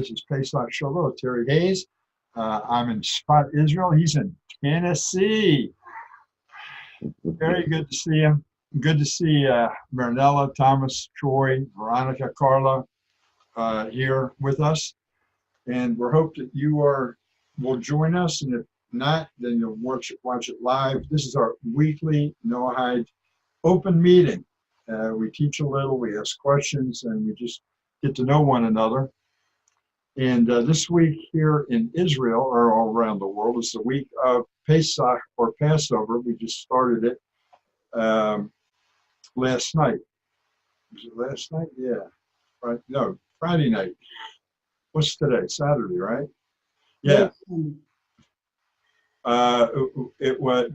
This is Pesach Sherbow, Terry Hayes. I'm in Spot, Israel. He's in Tennessee. Very good to see him. Good to see Marinella, Thomas, Troy, Veronica, Carla here with us. And we hope that you will join us. And if not, then you'll watch it live. This is our weekly Noahide open meeting. We teach a little, we ask questions, and we just get to know one another. And this week here in Israel, or all around the world, is the week of Pesach, or Passover. We just started it last night. Was it last night? Yeah. Right. No, Friday night. What's today? Saturday, right? Yeah.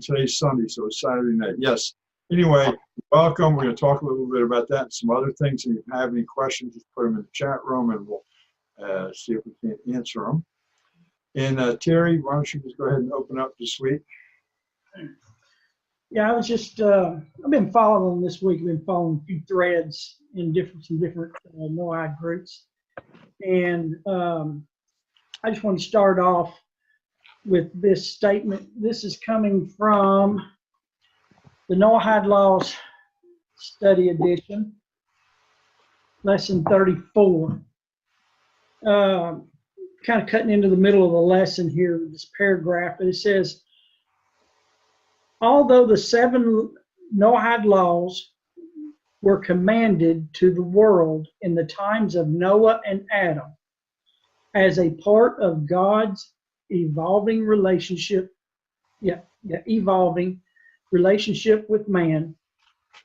Today's Sunday, so it's Saturday night. Yes. Anyway, welcome. We're going to talk a little bit about that and some other things. And if you have any questions, just put them in the chat room, and we'll see if we can't answer them. And Terry, why don't you just go ahead and open up this week? Yeah, I was just, I've been following this week. I've been following a few threads in some different Noahide groups. And I just want to start off with this statement. This is coming from the Noahide Laws Study Edition, Lesson 34. Kind of cutting into the middle of the lesson here with this paragraph, and it says, although the 7 Noahide laws were commanded to the world in the times of Noah and Adam as a part of God's evolving relationship with man,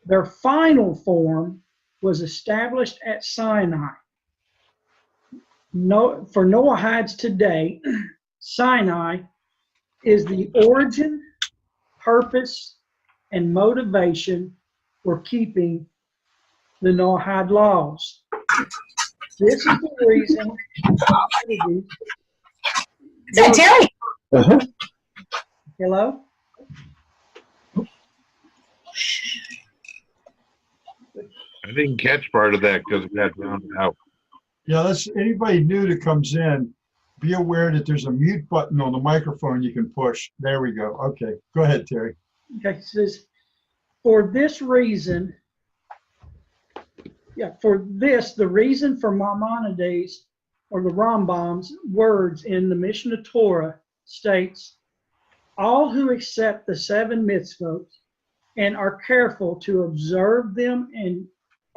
their final form was established at Sinai. For Noahides today, Sinai is the origin, purpose, and motivation for keeping the Noahide laws. This is the reason. Say, Terry. Hello? I didn't catch part of that because we had drowned out. Yeah, anybody new that comes in, be aware that there's a mute button on the microphone you can push. There we go. Okay, go ahead, Terry. Okay, it says, for this reason, the reason for Maimonides, or the Rambam's words in the Mishnah Torah states, all who accept the 7 mitzvot and are careful to observe them and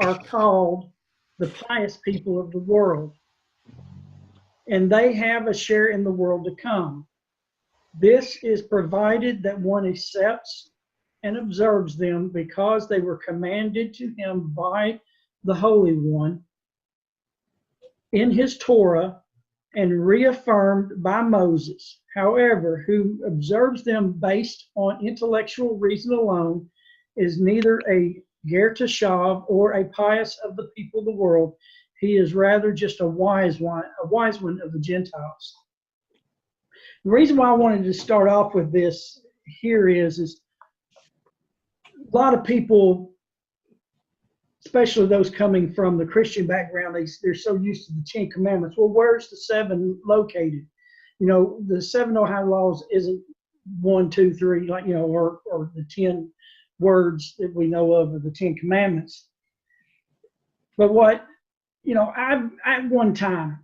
are called the pious people of the world, and they have a share in the world to come. This is provided that one accepts and observes them because they were commanded to him by the Holy One in his Torah and reaffirmed by Moses. However, who observes them based on intellectual reason alone is neither a ger tashav or a pious of the people of the world. He is rather just a wise one of the Gentiles. The reason why I wanted to start off with this here is a lot of people, especially those coming from the Christian background, they're so used to the 10 Commandments. Well, where's the 7 located? You know, the 7 Noahide laws isn't 1, 2, 3, like, you know, or the 10 words that we know of the 10 Commandments. But what, you know, at one time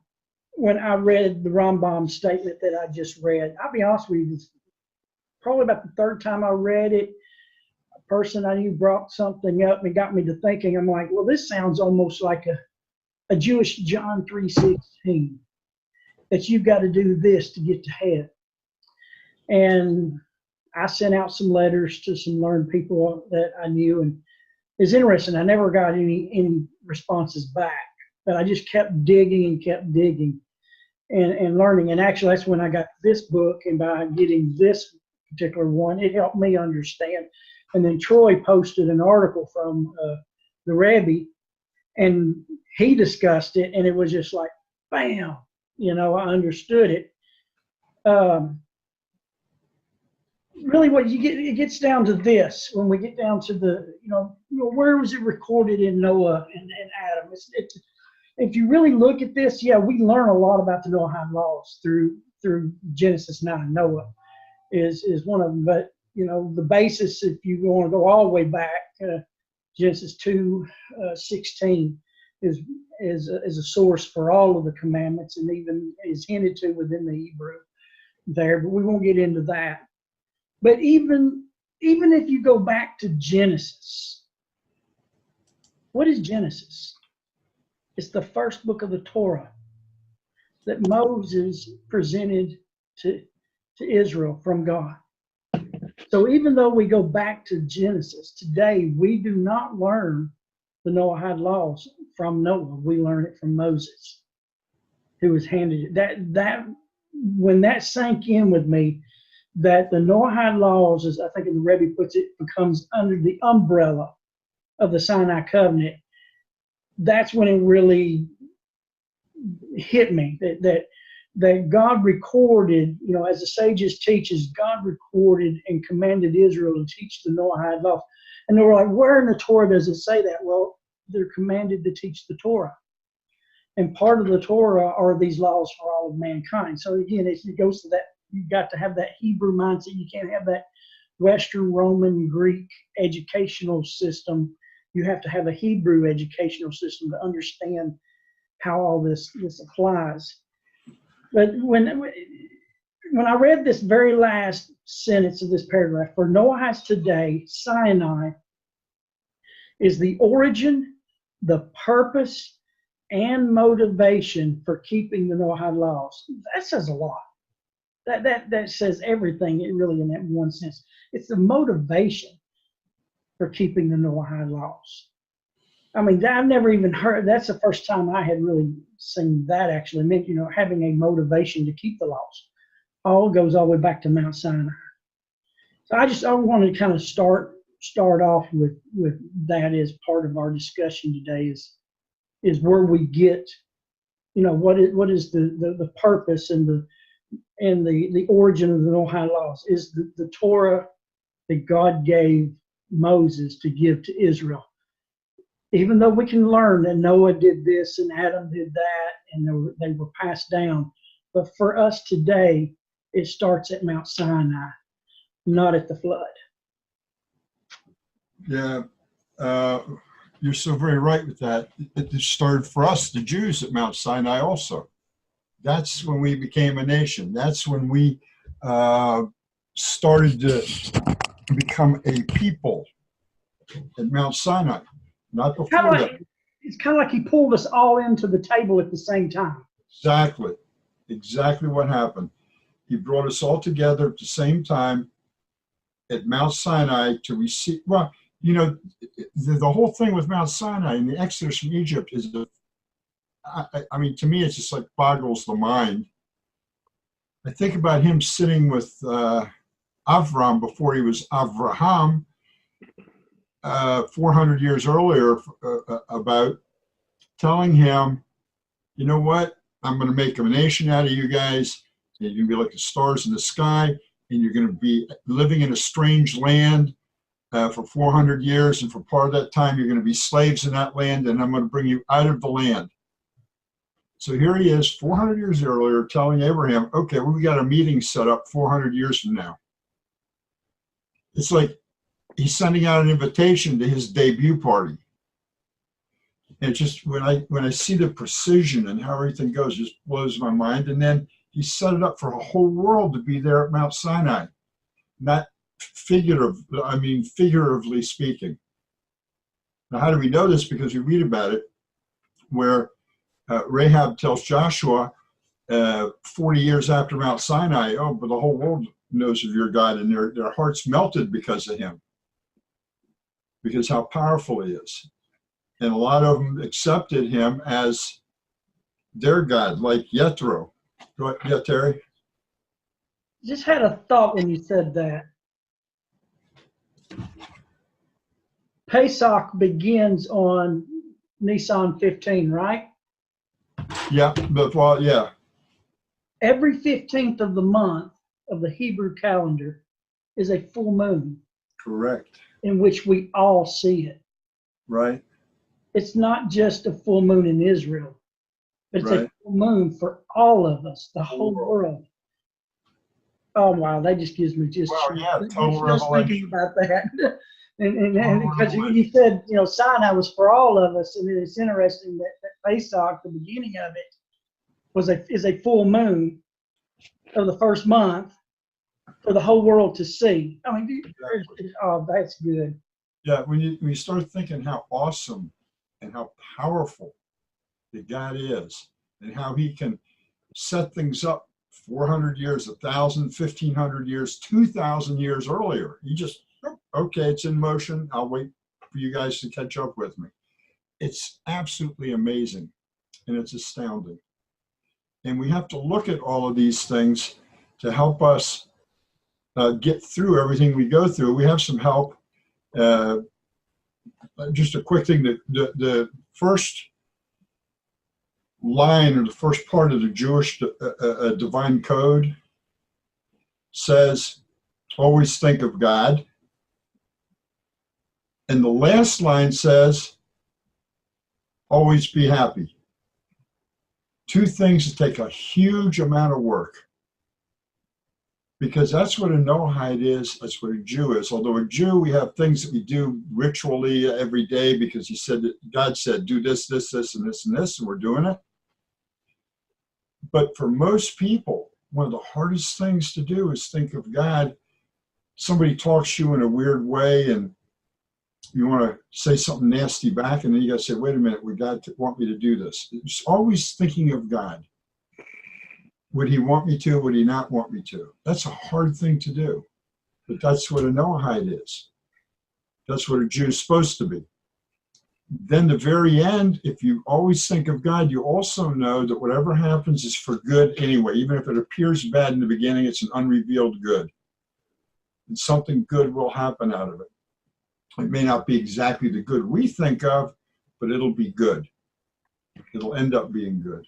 when I read the Rambam statement that I just read, I'll be honest with you, probably about the 3rd time I read it, a person I knew brought something up and got me to thinking. I'm like, well, this sounds almost like a Jewish John 3:16, that you've got to do this to get to heaven. And I sent out some letters to some learned people that I knew, and it's interesting. I never got any responses back, but I just kept digging and learning. And actually, that's when I got this book, and by getting this particular one, it helped me understand. And then Troy posted an article from the Rebbe, and he discussed it, and it was just like, bam, you know, I understood it. Really, what it gets down to this. When we get down to the, you know, where was it recorded in Noah and Adam? if you really look at this, yeah, we learn a lot about the Noahide laws through Genesis 9. Noah is one of them, but the basis, if you want to go all the way back, Genesis 2:16 is a source for all of the commandments, and even is hinted to within the Hebrew there. But we won't get into that. But even if you go back to Genesis, what is Genesis? It's the first book of the Torah that Moses presented to Israel from God. So even though we go back to Genesis, today we do not learn the Noahide laws from Noah. We learn it from Moses, who was handed it. That when that sank in with me, that the Noahide laws, as I think the Rebbe puts it, becomes under the umbrella of the Sinai covenant. That's when it really hit me that God recorded, as the sages teaches, God recorded and commanded Israel to teach the Noahide laws. And they were like, where in the Torah does it say that? Well, they're commanded to teach the Torah. And part of the Torah are these laws for all of mankind. So again, it goes to that, you've got to have that Hebrew mindset. You can't have that Western Roman Greek educational system. You have to have a Hebrew educational system to understand how all this applies. But when I read this very last sentence of this paragraph, for Noahides today, Sinai is the origin, the purpose, and motivation for keeping the Noahide laws. That says a lot. That says everything, really, in that one sense. It's the motivation for keeping the Noahide laws. I mean, I've never even heard, that's the first time I had really seen that actually meant, having a motivation to keep the laws. All goes all the way back to Mount Sinai. So I wanted to kind of start off with that as part of our discussion today is where we get, what is the purpose and the origin of the Noahide laws is the Torah that God gave Moses to give to Israel. Even though we can learn that Noah did this and Adam did that, and they were passed down, but for us today, it starts at Mount Sinai, not at the flood. Yeah, you're so very right with that. It started for us, the Jews, at Mount Sinai also. That's when we became a nation. That's when we started to become a people at Mount Sinai. Not before that. It's kind of like he pulled us all into the table at the same time. Exactly what happened. He brought us all together at the same time at Mount Sinai to receive. Well, the whole thing with Mount Sinai and the Exodus from Egypt is, I mean, to me, it's just like boggles the mind. I think about him sitting with Avram before he was Avraham, 400 years earlier, about telling him, you know what, I'm going to make a nation out of you guys, and you're going to be like the stars in the sky, and you're going to be living in a strange land for 400 years, and for part of that time, you're going to be slaves in that land, and I'm going to bring you out of the land. So here he is, 400 years earlier, telling Abraham, okay, well, we got a meeting set up 400 years from now. It's like he's sending out an invitation to his debut party. And just when I see the precision and how everything goes, just blows my mind. And then he set it up for a whole world to be there at Mount Sinai, not figuratively speaking. Now, how do we know this? Because we read about it, where Rahab tells Joshua 40 years after Mount Sinai, oh, but the whole world knows of your God, and their hearts melted because of him, because how powerful he is. And a lot of them accepted him as their God, like Jethro. Go ahead, yeah, Terry? Just had a thought when you said that. Pesach begins on Nisan 15, right? Yeah, but well, yeah. Every 15th of the month of the Hebrew calendar is a full moon. Correct. In which we all see it. Right. It's not just a full moon in Israel. But it's Right. a full moon for all of us, the whole world. Oh wow, that just gives me just Well, yeah, total just revelation. thinking about that. and Total because you revelation. said, Sinai was for all of us, and it's interesting that Pesach, the beginning of it, is a full moon of the first month for the whole world to see. I mean, oh, that's good. Yeah, when you start thinking how awesome and how powerful that God is, and how he can set things up 400 years, 1,000, 1,500 years, 2,000 years earlier. You just, okay, it's in motion. I'll wait for you guys to catch up with me. It's absolutely amazing, and it's astounding. And we have to look at all of these things to help us get through everything we go through. We have some help. Just a quick thing, the first line or the first part of the Jewish divine code says, always think of God. And the last line says, always be happy. Two things that take a huge amount of work. Because that's what a Noahide is, that's what a Jew is. Although a Jew, we have things that we do ritually every day because he said that God said, do this, this, this, and this, and this, and we're doing it. But for most people, one of the hardest things to do is think of God. Somebody talks to you in a weird way and you want to say something nasty back, and then you got to say, wait a minute, would God want me to do this? It's always thinking of God. Would he want me to? Would he not want me to? That's a hard thing to do. But that's what a Noahide is. That's what a Jew is supposed to be. Then the very end, if you always think of God, you also know that whatever happens is for good anyway. Even if it appears bad in the beginning, it's an unrevealed good. And something good will happen out of it. It may not be exactly the good we think of, but it'll be good. It'll end up being good.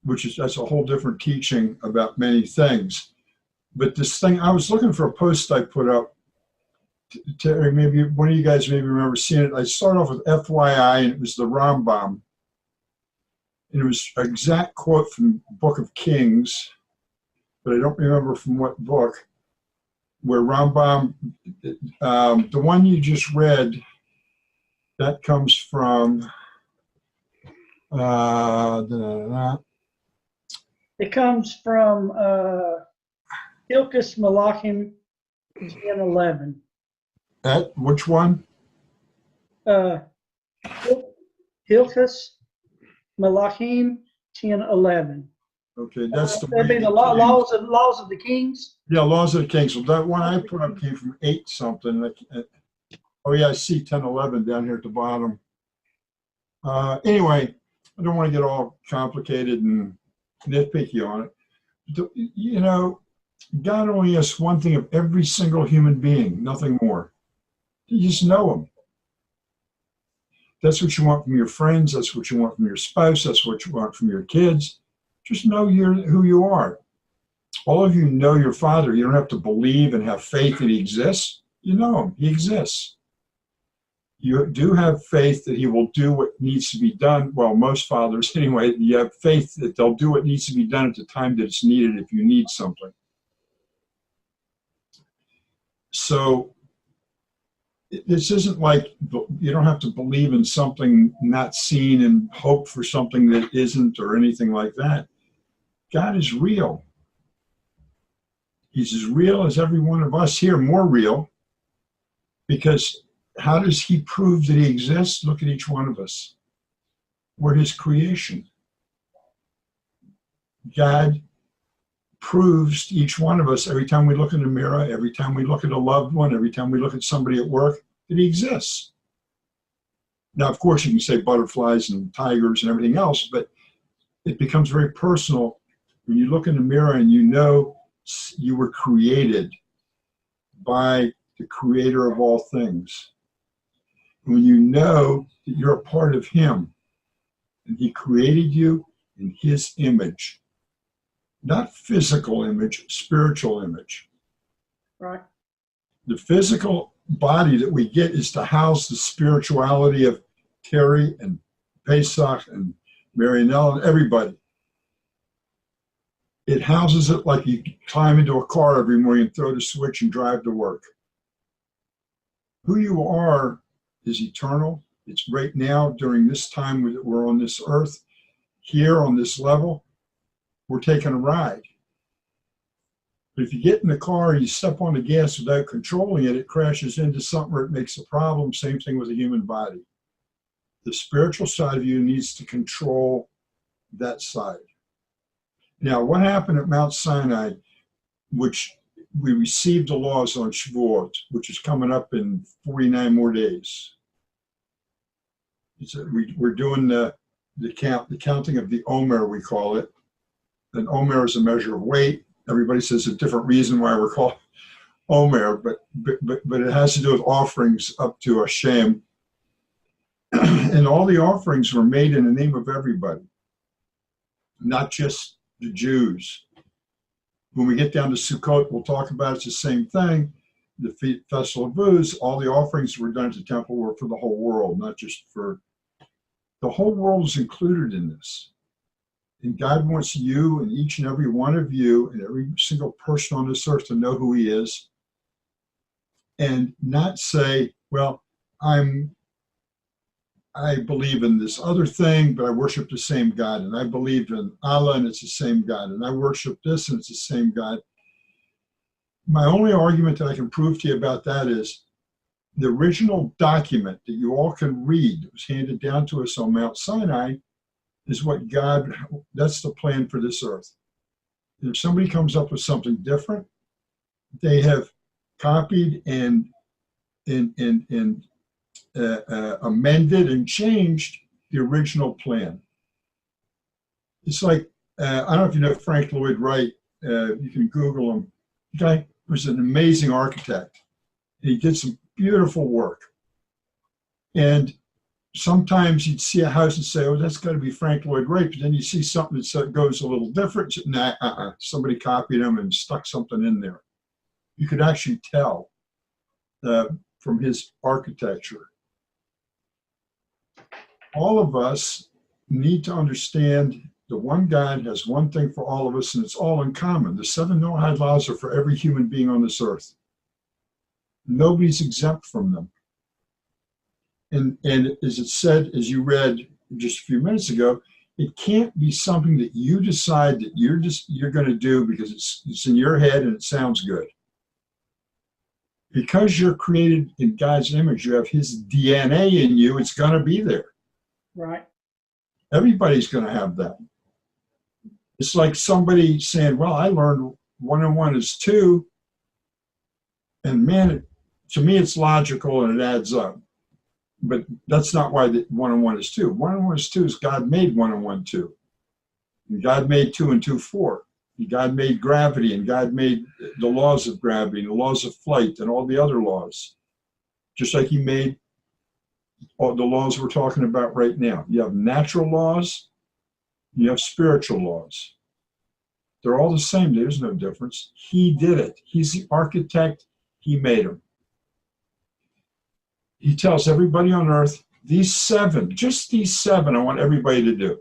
That's a whole different teaching about many things. But this thing, I was looking for a post I put up. Terry, maybe one of you guys maybe remember seeing it. I started off with FYI, and it was the Rambam. And it was an exact quote from the Book of Kings, but I don't remember from what book, where Rambam, the one you just read, that comes from, It comes from Hilchos Malachim 10:11. That, which one? Hilchos Malachim 10:11. Okay, that's the. That'd be the laws of the kings. Yeah, Laws of the Kings. So that one I put up came from 8 something. Oh yeah, I see 10:11 down here at the bottom. Anyway, I don't want to get all complicated and nitpicky on it. You know, God only asks one thing of every single human being, nothing more. You just know him. That's what you want from your friends. That's what you want from your spouse. That's what you want from your kids. Just know who you are. All of you know your Father. You don't have to believe and have faith that he exists. You know him. He exists. You do have faith that he will do what needs to be done. Well, most fathers anyway, you have faith that they'll do what needs to be done at the time that it's needed if you need something. So this isn't like you don't have to believe in something not seen and hope for something that isn't or anything like that. God is real. He's as real as every one of us here, more real, because how does he prove that he exists? Look at each one of us. We're his creation. God proves to each one of us every time we look in the mirror, every time we look at a loved one, every time we look at somebody at work, that he exists. Now, of course, you can say butterflies and tigers and everything else, but it becomes very personal when you look in the mirror and you know you were created by the creator of all things. When you know that you're a part of him and he created you in his image, not physical image, spiritual image. Right. The physical body that we get is to house the spirituality of Terry and Pesach and Mary and Ellen, everybody. It houses it like you climb into a car every morning and throw the switch and drive to work. Who you are is eternal. It's right now during this time that we're on this earth, here on this level, we're taking a ride. But if you get in the car and you step on the gas without controlling it, it crashes into something or it makes a problem. Same thing with the human body. The spiritual side of you needs to control that side. Now, what happened at Mt Sinai, which we received the laws on Shavuot, which is coming up in 49 more days. We're doing the counting of the Omer, we call it. And Omer is a measure of weight. Everybody says a different reason why we're called Omer, but it has to do with offerings up to Hashem. And all the offerings were made in the name of everybody, not just the Jews. When we get down to Sukkot, we'll talk about it's the same thing. The Festival of Booths, all the offerings were done at the temple were for the whole world, not just for the whole world is included in this. And God wants you and each and every one of you and every single person on this earth to know who he is and not say, well, I believe in this other thing, but I worship the same God. And I believe in Allah and it's the same God. And I worship this and it's the same God. My only argument that I can prove to you about that is the original document that you all can read that was handed down to us on Mount Sinai is what God, that's the plan for this earth. And if somebody comes up with something different, they have copied and amended and changed the original plan. It's like, I don't know if you know Frank Lloyd Wright, you can Google him. The guy was an amazing architect. He did some beautiful work. And sometimes you'd see a house and say, oh, that's got to be Frank Lloyd Wright. But then you see something that goes a little different. Nah, somebody copied him and stuck something in there. You could actually tell from his architecture. All of us need to understand the one God has one thing for all of us, and it's all in common. The 7 Noahide laws are for every human being on this earth. Nobody's exempt from them. And as it said, as you read just a few minutes ago, it can't be something that you decide that you're going to do because it's in your head and it sounds good. Because you're created in God's image, you have his DNA in you, it's going to be there. Right. Everybody's going to have that. It's like somebody saying, well, I learned 1 and 1 is 2. And man, to me, it's logical and it adds up. But that's not why the 1 and 1 is 2. 1 and 1 is 2 is God made 1 and 1 2. And God made 2 and 2 4. And God made gravity, and God made the laws of gravity, and the laws of flight, and all the other laws. Just like he made all the laws we're talking about right now. You have natural laws, you have spiritual laws. They're all the same. There's no difference. He did it. He's the architect. He made them. He tells everybody on earth, these 7, just these 7, I want everybody to do.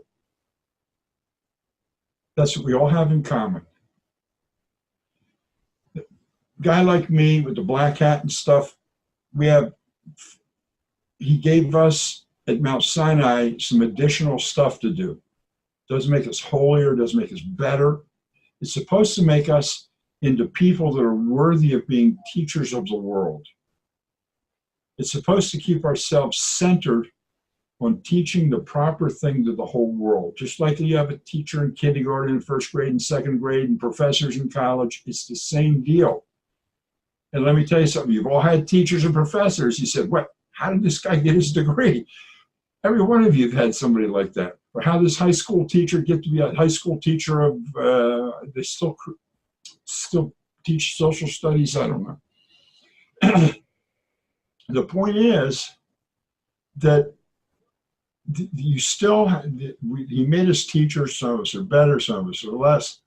That's what we all have in common. A guy like me with the black hat and stuff, he gave us at Mount Sinai some additional stuff to do. Doesn't make us holier, doesn't make us better. It's supposed to make us into people that are worthy of being teachers of the world. It's supposed to keep ourselves centered on teaching the proper thing to the whole world. Just like you have a teacher in kindergarten, and 1st grade, and 2nd grade, and professors in college, it's the same deal. And let me tell you something, you've all had teachers and professors. You said, what? How did this guy get his degree? Every one of you have had somebody like that. Or how does high school teacher get to be a high school teacher of, they still teach social studies? I don't know. The point is that you still, he made us teachers, some of us are better, some of us are less,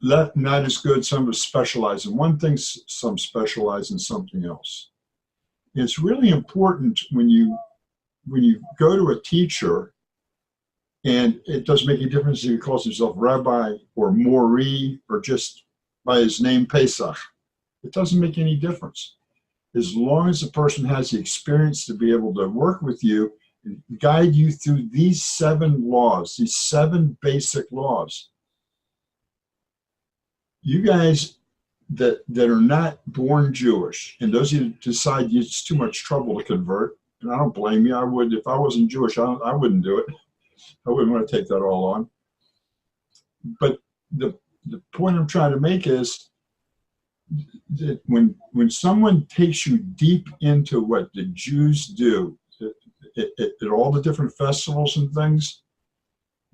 not as good, some of us specialize in one thing, some specialize in something else. And it's really important when you go to a teacher And it doesn't make a difference if he calls himself Rabbi or Mori or just by his name Pesach. It doesn't make any difference. As long as the person has the experience to be able to work with you and guide you through these 7 laws, these 7 basic laws. You guys that are not born Jewish, and those of you that decide it's too much trouble to convert, and I don't blame you. I would, if I wasn't Jewish, I wouldn't do it. I wouldn't want to take that all on. But the point I'm trying to make is that when someone takes you deep into what the Jews do at all the different festivals and things,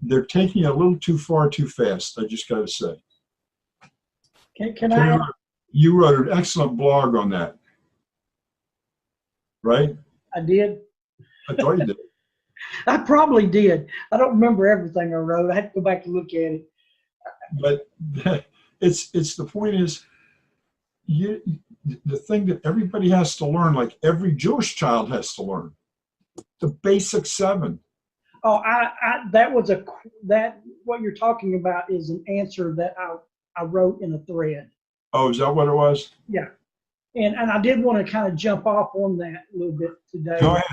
they're taking it a little too far too fast, I just got to say. Can I? You wrote an excellent blog on that, right? I did. I thought you did. I probably did. I don't remember everything I wrote. I had to go back and look at it. But it's the point is, the thing that everybody has to learn, like every Jewish child has to learn, the basic 7. Oh, what you're talking about is an answer that I wrote in a thread. Oh, is that what it was? Yeah. And I did want to kind of jump off on that a little bit today. Go ahead.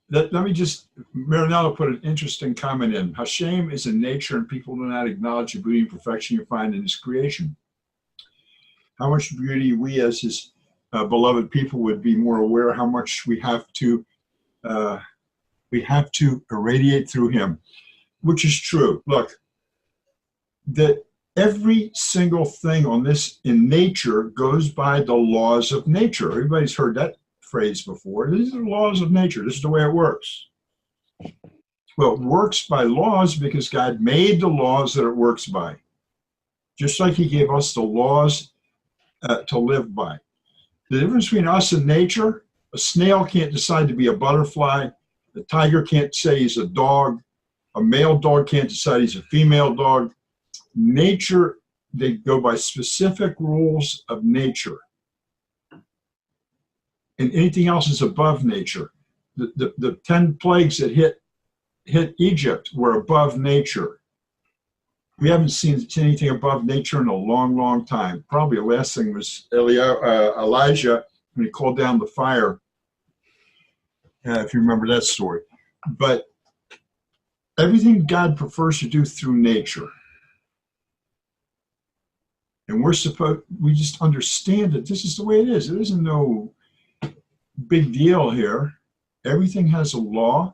Let me just, Marinello put an interesting comment in. Hashem is in nature and people do not acknowledge the beauty and perfection you find in his creation. How much beauty we as his beloved people would be more aware how much we have to irradiate through him, which is true. Look, that every single thing on this in nature goes by the laws of nature. Everybody's heard that phrase before. These are the laws of nature. This is the way it works. Well, it works by laws because God made the laws that it works by. Just like he gave us the laws to live by. The difference between us and nature, a snail can't decide to be a butterfly. A tiger can't say he's a dog. A male dog can't decide he's a female dog. Nature, they go by specific rules of nature. And anything else is above nature. The 10 plagues that hit Egypt were above nature. We haven't seen anything above nature in a long, long time. Probably the last thing was Elijah when he called down the fire, if you remember that story. But everything God prefers to do through nature. And we just understand that this is the way it is. There isn't no big deal here. Everything has a law.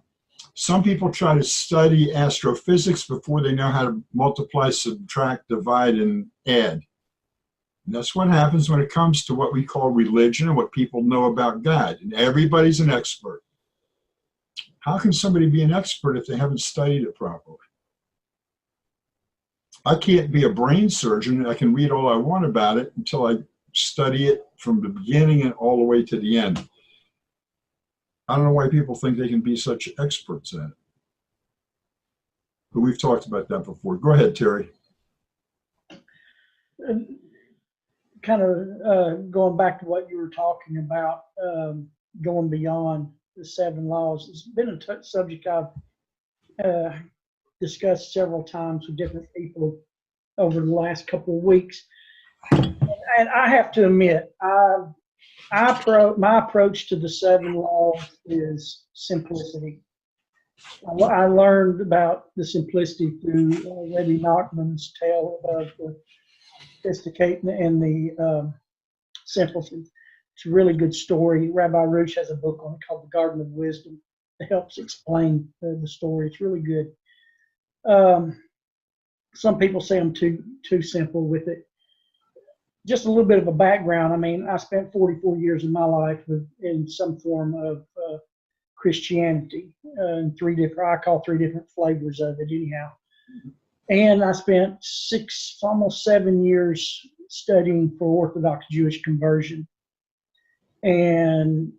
Some people try to study astrophysics before they know how to multiply, subtract, divide, and add. And that's what happens when it comes to what we call religion and what people know about God. And everybody's an expert. How can somebody be an expert if they haven't studied it properly? I can't be a brain surgeon. I can read all I want about it until I study it from the beginning and all the way to the end. I don't know why people think they can be such experts at it. But we've talked about that before. Go ahead, Terry. Kind of going back to what you were talking about, going beyond the 7 laws. It's been a subject I've discussed several times with different people over the last couple of weeks. And I have to admit, my approach to the 7 laws is simplicity. I learned about the simplicity through Rebbe Nachman's tale of the sophisticated and the simplicity. It's a really good story. Rabbi Rush has a book on it called The Garden of Wisdom that helps explain the story. It's really good. Some people say I'm too simple with it. Just a little bit of a background. I mean, I spent 44 years of my life in some form of Christianity, and I call 3 different flavors of it anyhow. And I spent almost 7 years studying for Orthodox Jewish conversion, and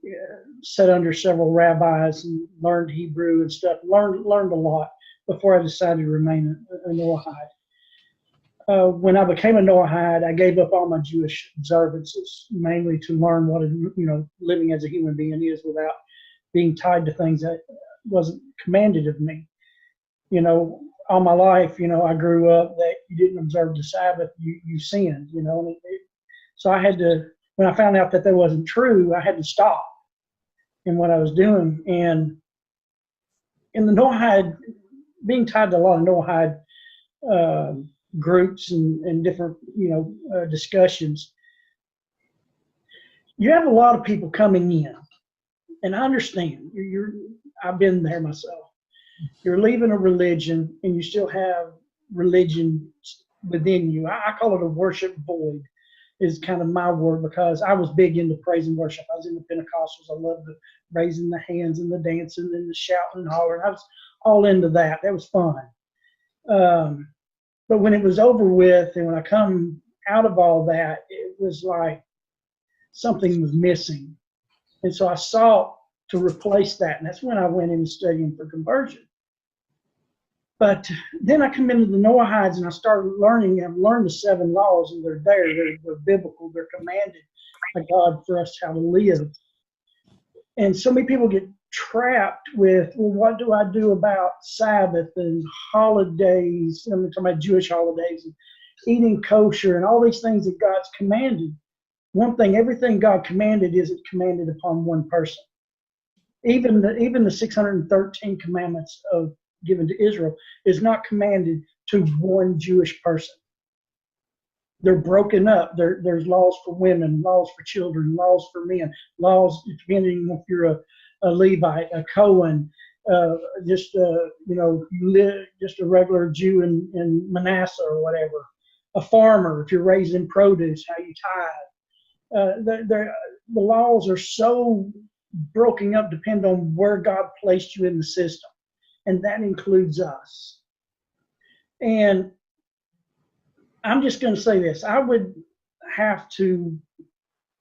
sat under several rabbis and learned Hebrew and stuff. Learned a lot before I decided to remain a Noahide. When I became a Noahide, I gave up all my Jewish observances, mainly to learn what living as a human being is without being tied to things that wasn't commanded of me. You know, all my life, you know, I grew up that you didn't observe the Sabbath, you sinned, you know. And so I had to, when I found out that that wasn't true, I had to stop in what I was doing. And in the Noahide, being tied to a lot of Noahide groups and different, you know, discussions, you have a lot of people coming in, and I understand. I've been there myself. You're leaving a religion, and you still have religion within you. I call it a worship void, is kind of my word, because I was big into praise and worship. I was in the Pentecostals. I loved the raising the hands and the dancing and the shouting and hollering. I was all into that. That was fun. But when it was over with, and when I come out of all that, it was like something was missing. And so I sought to replace that. And that's when I went into studying for conversion. But then I come into the Noahides and I started learning. I've learned the 7 laws, and they're there. They're biblical. They're commanded by God for us how to live. And so many people get trapped with, well, what do I do about Sabbath and holidays? I'm talking about Jewish holidays and eating kosher and all these things that God's commanded. One thing, everything God commanded isn't commanded upon one person. Even the 613 commandments given to Israel is not commanded to one Jewish person. They're broken up. There's laws for women, laws for children, laws for men, laws depending if you're a Levite, a Cohen, just a regular Jew in Manasseh or whatever, a farmer if you're raising produce, how you tithe. The laws are so broken up, depend on where God placed you in the system, and that includes us. And I'm just going to say this. I would have to,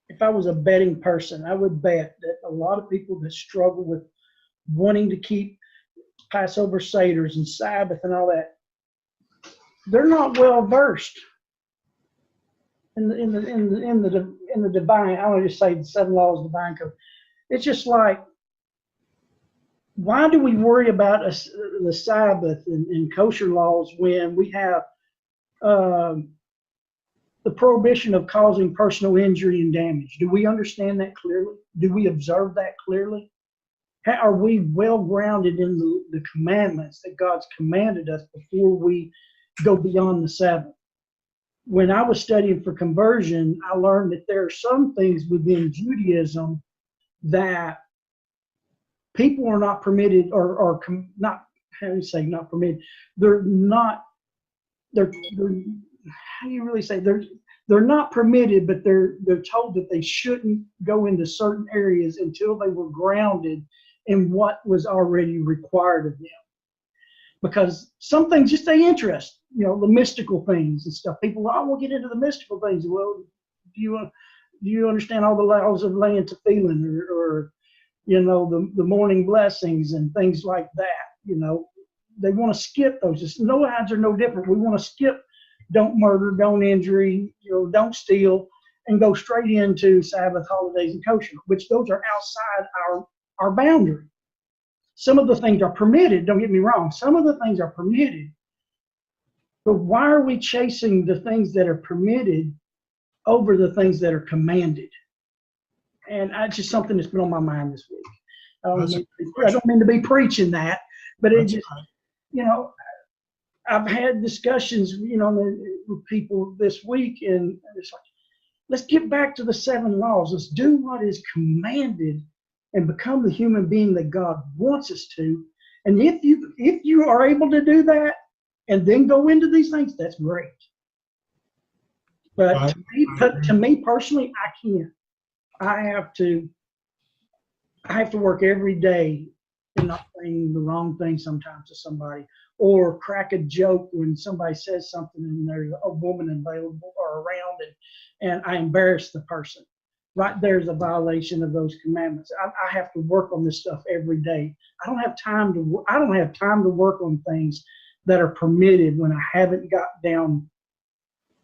if I was a betting person, I would bet that a lot of people that struggle with wanting to keep Passover Seders and Sabbath and all that, they're not well versed in the divine. I want to just say the 7 laws of divine code. It's just like, why do we worry about the Sabbath and kosher laws when we have the prohibition of causing personal injury and damage? Do we understand that clearly? Do we observe that clearly? Are we well grounded in the commandments that God's commanded us before we go beyond the Sabbath? When I was studying for conversion, I learned that there are some things within Judaism that people are not permitted, or not, how do you say not permitted? They're how do you really say, they're not permitted, but they're told that they shouldn't go into certain areas until they were grounded in what was already required of them. Because some things just they interest, you know, the mystical things and stuff. People, I won't get into the mystical things. Well, do you understand all the laws of laying tefillin or you know, the morning blessings and things like that? You know, they want to skip those. Just Noahides are no different. We want to skip don't murder, don't injury, you know, don't steal, and go straight into Sabbath, holidays, and kosher, which those are outside our boundary. Some of the things are permitted, don't get me wrong. Some of the things are permitted. But why are we chasing the things that are permitted over the things that are commanded? And it's just something that's been on my mind this week. I don't mean to be preaching that, but it just, you know, I've had discussions, you know, with people this week, and it's like, let's get back to the 7 laws. Let's do what is commanded and become the human being that God wants us to. And if you are able to do that and then go into these things, that's great. But to me personally, I can't. I have to work every day and not saying the wrong thing sometimes to somebody, or crack a joke when somebody says something and there's a woman available or around, and I embarrass the person. Right there's a violation of those commandments. I have to work on this stuff every day. I don't have time to work on things that are permitted when I haven't got down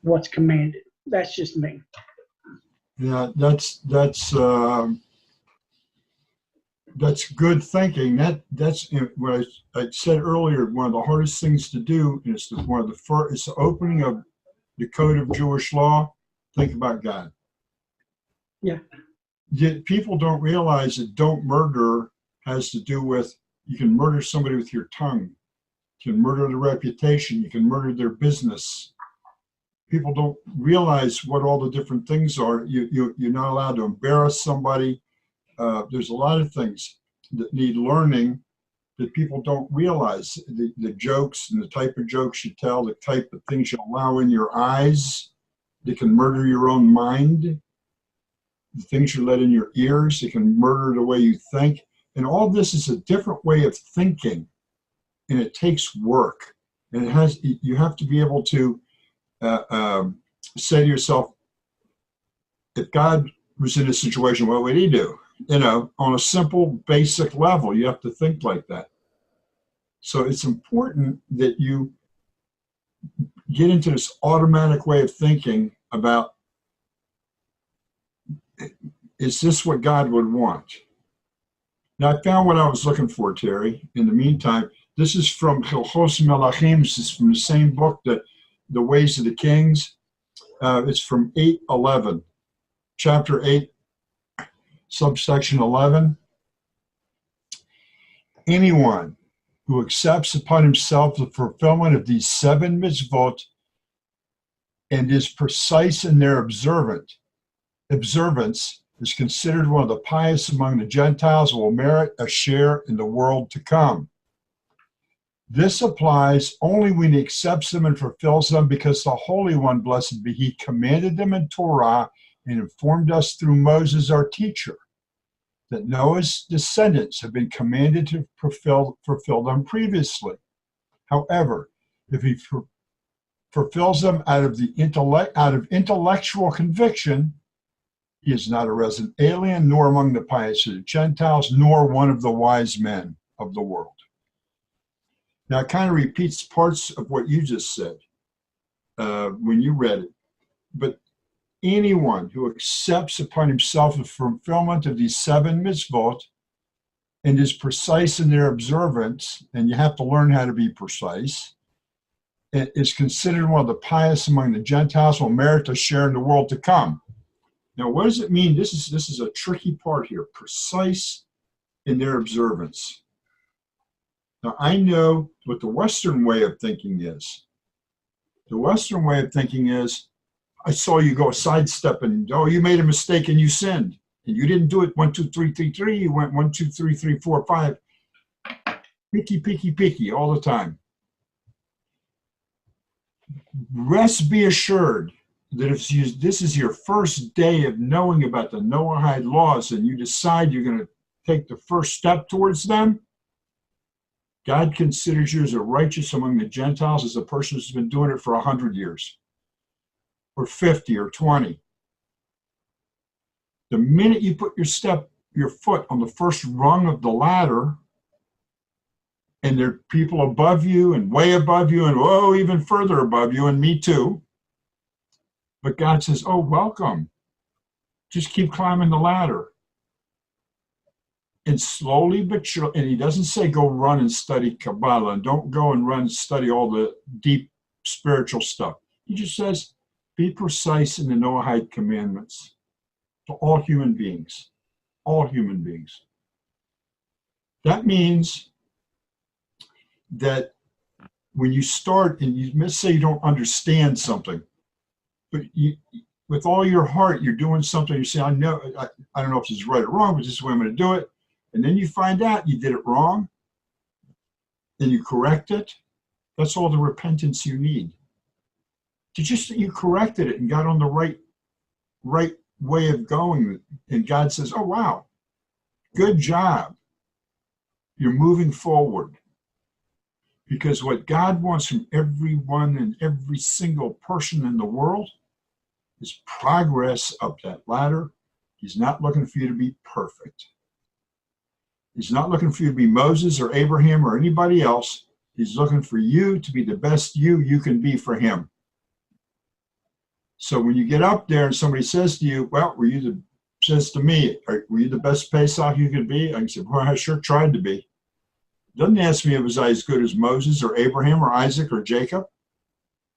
what's commanded. That's just me. Yeah, that's That's good thinking. That's what I said earlier. One of the hardest things to do is one of the first. It's the opening of the code of Jewish law. Think about God. Yeah. Yet people don't realize that don't murder has to do with you can murder somebody with your tongue. You can murder their reputation. You can murder their business. People don't realize what all the different things are. You're not allowed to embarrass somebody. There's a lot of things that need learning that people don't realize. The jokes and the type of jokes you tell, the type of things you allow in your eyes that can murder your own mind, the things you let in your ears that can murder the way you think. And all this is a different way of thinking, and it takes work. And you have to be able to say to yourself, if God was in a situation, what would he do? On a simple, basic level, you have to think like that. So it's important that you get into this automatic way of thinking about, is this what God would want? Now, I found what I was looking for, Terry. In the meantime, this is from Hilchos Melachim. This is from the same book, The Ways of the Kings. It's from 8:11, chapter 8, subsection 11. Anyone who accepts upon himself the fulfillment of these 7 mitzvot and is precise in their observance is considered one of the pious among the Gentiles and will merit a share in the world to come. This applies only when he accepts them and fulfills them, because the Holy One, blessed be he, commanded them in Torah and informed us through Moses, our teacher, that Noah's descendants have been commanded to fulfill them previously. However, if he fulfills them out of intellectual conviction, he is not a resident alien, nor among the pious of the Gentiles, nor one of the wise men of the world. Now, it kind of repeats parts of what you just said when you read it. But anyone who accepts upon himself the fulfillment of these 7 mitzvot and is precise in their observance, and you have to learn how to be precise, is considered one of the pious among the Gentiles, will merit a share in the world to come. Now, what does it mean? This is a tricky part here. Precise in their observance. Now, I know what the Western way of thinking is. The Western way of thinking is, I saw you go sidestepping. Oh, you made a mistake and you sinned. And you didn't do it 1, 2, 3, 3, 3. You went 1, 2, 3, 3, 4, 5. Picky all the time. Rest be assured that if this is your first day of knowing about the Noahide laws and you decide you're going to take the first step towards them, God considers you as a righteous among the Gentiles as a person who's been doing it for 100 years or 50 or 20. The minute you put your foot on the first rung of the ladder, and there are people above you and way above you and even further above you, and me too. But God says, oh, welcome. Just keep climbing the ladder. And slowly but surely, and he doesn't say go run and study Kabbalah, and don't go and run and study all the deep spiritual stuff. He just says, be precise in the Noahide commandments to all human beings. All human beings. That means that when you start, and you must say you don't understand something, but you, with all your heart, you're doing something, you say, I don't know if this is right or wrong, but this is the way I'm going to do it. And then you find out you did it wrong, and you correct it. That's all the repentance you need. To just that you corrected it and got on the right way of going. And God says, oh, wow, good job. You're moving forward. Because what God wants from everyone and every single person in the world is progress up that ladder. He's not looking for you to be perfect. He's not looking for you to be Moses or Abraham or anybody else. He's looking for you to be the best you can be for him. So when you get up there and somebody says to you, well, were you the says to me, were you the best Pesach you could be? I said, well, I sure tried to be. Doesn't ask me if was I as good as Moses or Abraham or Isaac or Jacob.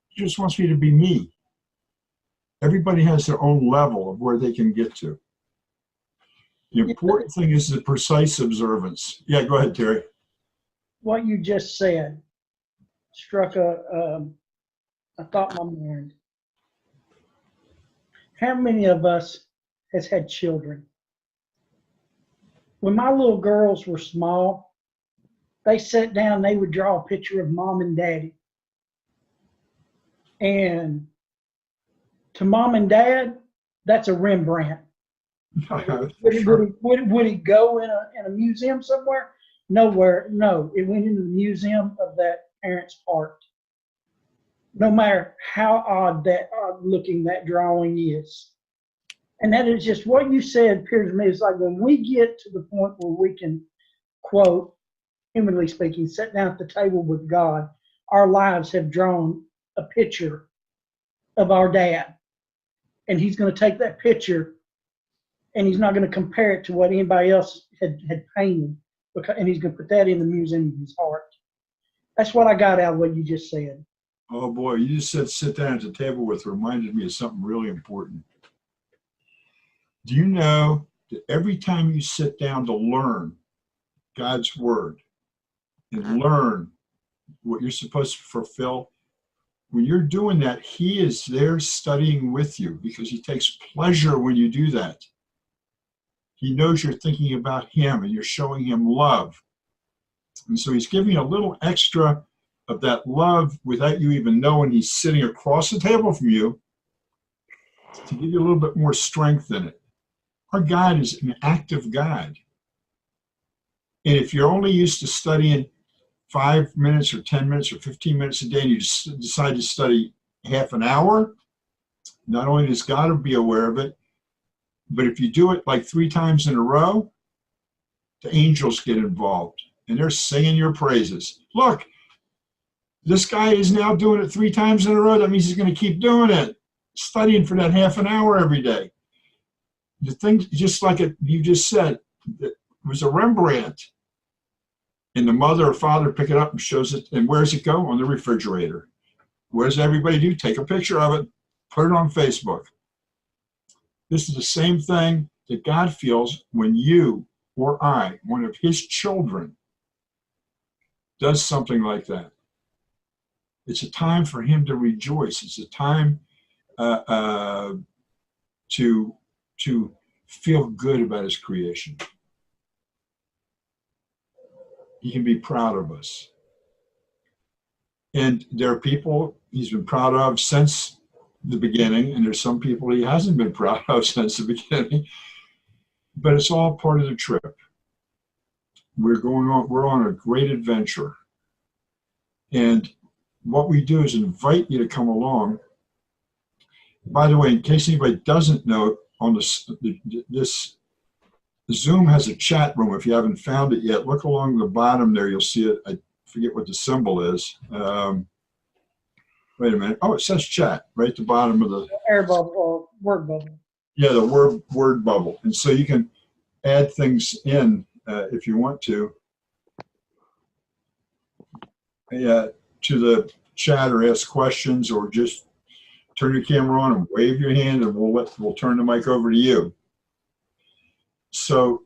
He just wants me to be me. Everybody has their own level of where they can get to. The important thing is the precise observance. Yeah, go ahead, Terry. What you just said struck a thought in my mind. How many of us has had children? When my little girls were small, they sat down, they would draw a picture of mom and daddy. And to mom and dad, that's a Rembrandt. Would it go in a museum somewhere? Nowhere. No, it went into the museum of that parent's heart. No matter how odd looking that drawing is. And that is just what you said appears to me. It's like when we get to the point where we can, quote, humanly speaking, sit down at the table with God, our lives have drawn a picture of our dad. And he's going to take that picture and he's not going to compare it to what anybody else had painted. And he's going to put that in the museum of his heart. That's what I got out of what you just said. Oh boy, you just said sit down at the table with reminded me of something really important. Do you know that every time you sit down to learn God's word and learn what you're supposed to fulfill, when you're doing that, he is there studying with you because he takes pleasure when you do that. He knows you're thinking about him and you're showing him love. And so he's giving you a little extra of that love without you even knowing he's sitting across the table from you to give you a little bit more strength in it. Our God is an active God. And if you're only used to studying 5 minutes or 10 minutes or 15 minutes a day and you just decide to study half an hour, not only does God be aware of it, but if you do it like 3 times in a row, the angels get involved and they're singing your praises. Look, this guy is now doing it 3 times in a row. That means he's going to keep doing it, studying for that half an hour every day. The thing, just like you just said, it was a Rembrandt. And the mother or father pick it up and shows it. And where does it go? On the refrigerator. What does everybody do? Take a picture of it, put it on Facebook. This is the same thing that God feels when you or I, one of his children, does something like that. It's a time for him to rejoice. It's a time to feel good about his creation. He can be proud of us. And there are people he's been proud of since the beginning, and there's some people he hasn't been proud of since the beginning. But it's all part of the trip. We're on a great adventure. And what we do is invite you to come along. By the way, in case anybody doesn't know, on this Zoom has a chat room. If you haven't found it yet, look along the bottom there. You'll see it. I forget what the symbol is. Wait a minute. Oh, it says chat right at the bottom of the air bubble or word bubble. Yeah, the word bubble. And so you can add things in if you want to the chat or ask questions or just turn your camera on and wave your hand and we'll turn the mic over to you. So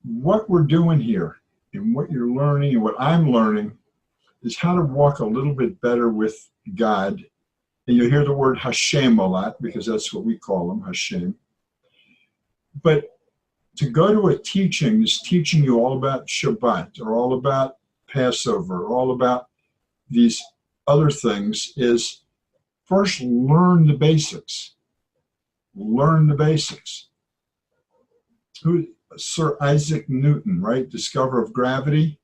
what we're doing here and what you're learning and what I'm learning is how to walk a little bit better with God. And you'll hear the word Hashem a lot because that's what we call him, Hashem. But to go to a teaching that's teaching you all about Shabbat or all about Passover or all about these other things is first learn the basics. Learn the basics. Sir Isaac Newton, right? Discoverer of gravity.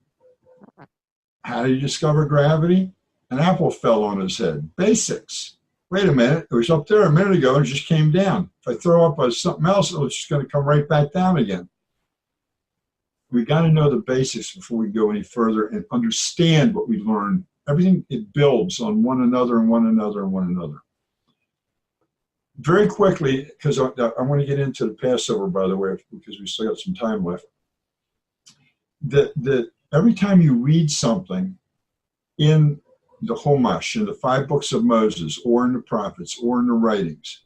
How do you discover gravity? An apple fell on his head. Basics. Wait a minute. It was up there a minute ago and it just came down. If I throw up something else, it's just going to come right back down again. We got to know the basics before we go any further and understand what we learn. Everything, it builds on one another and one another and one another. very quickly, because I want to get into the Passover, by the way, because we still got some time left. That every time you read something in the Chumash, in the 5 books of Moses, or in the prophets, or in the writings,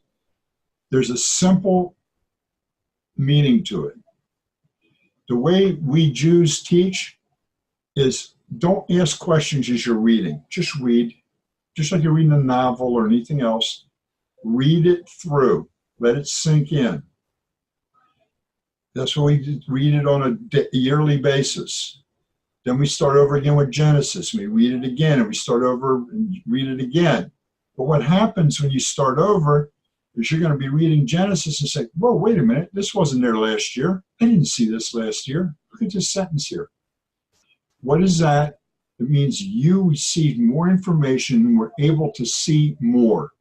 there's a simple meaning to it. The way we Jews teach is don't ask questions as you're reading. Just read. Just like you're reading a novel or anything else. Read it through. Let it sink in. That's why we read it on a yearly basis. Then we start over again with Genesis. We read it again, and we start over and read it again. But what happens when you start over is you're going to be reading Genesis and say, whoa, wait a minute. This wasn't there last year. I didn't see this last year. Look at this sentence here. What is that? It means you received more information and were able to see more.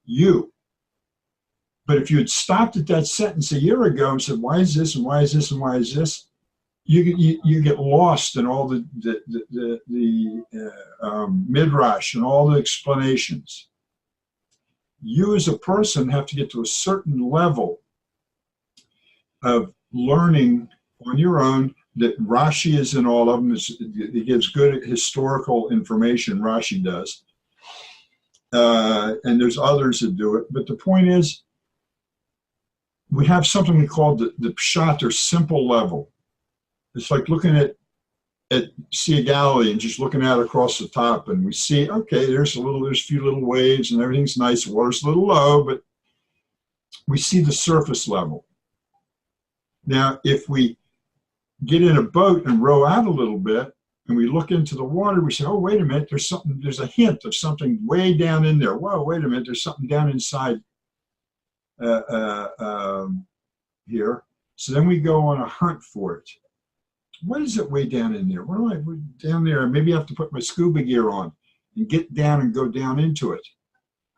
You. But if you had stopped at that sentence a year ago and said, why is this and why is this and why is this? You get lost in all the midrash and all the explanations. You as a person have to get to a certain level of learning on your own. That Rashi is in all of them. It gives good historical information, Rashi does. And there's others that do it. But the point is, we have something we call the pshat, or simple level. It's like looking at Sea of Galilee and just looking out across the top, and we see, okay, there's a few little waves and everything's nice. The water's a little low, but we see the surface level. Now, if we get in a boat and row out a little bit, and we look into the water, we say, oh, wait a minute, there's a hint of something way down in there. Whoa, wait a minute, there's something down inside here. So then we go on a hunt for it. What is it way down in there? Down there? Maybe I have to put my scuba gear on and get down and go down into it.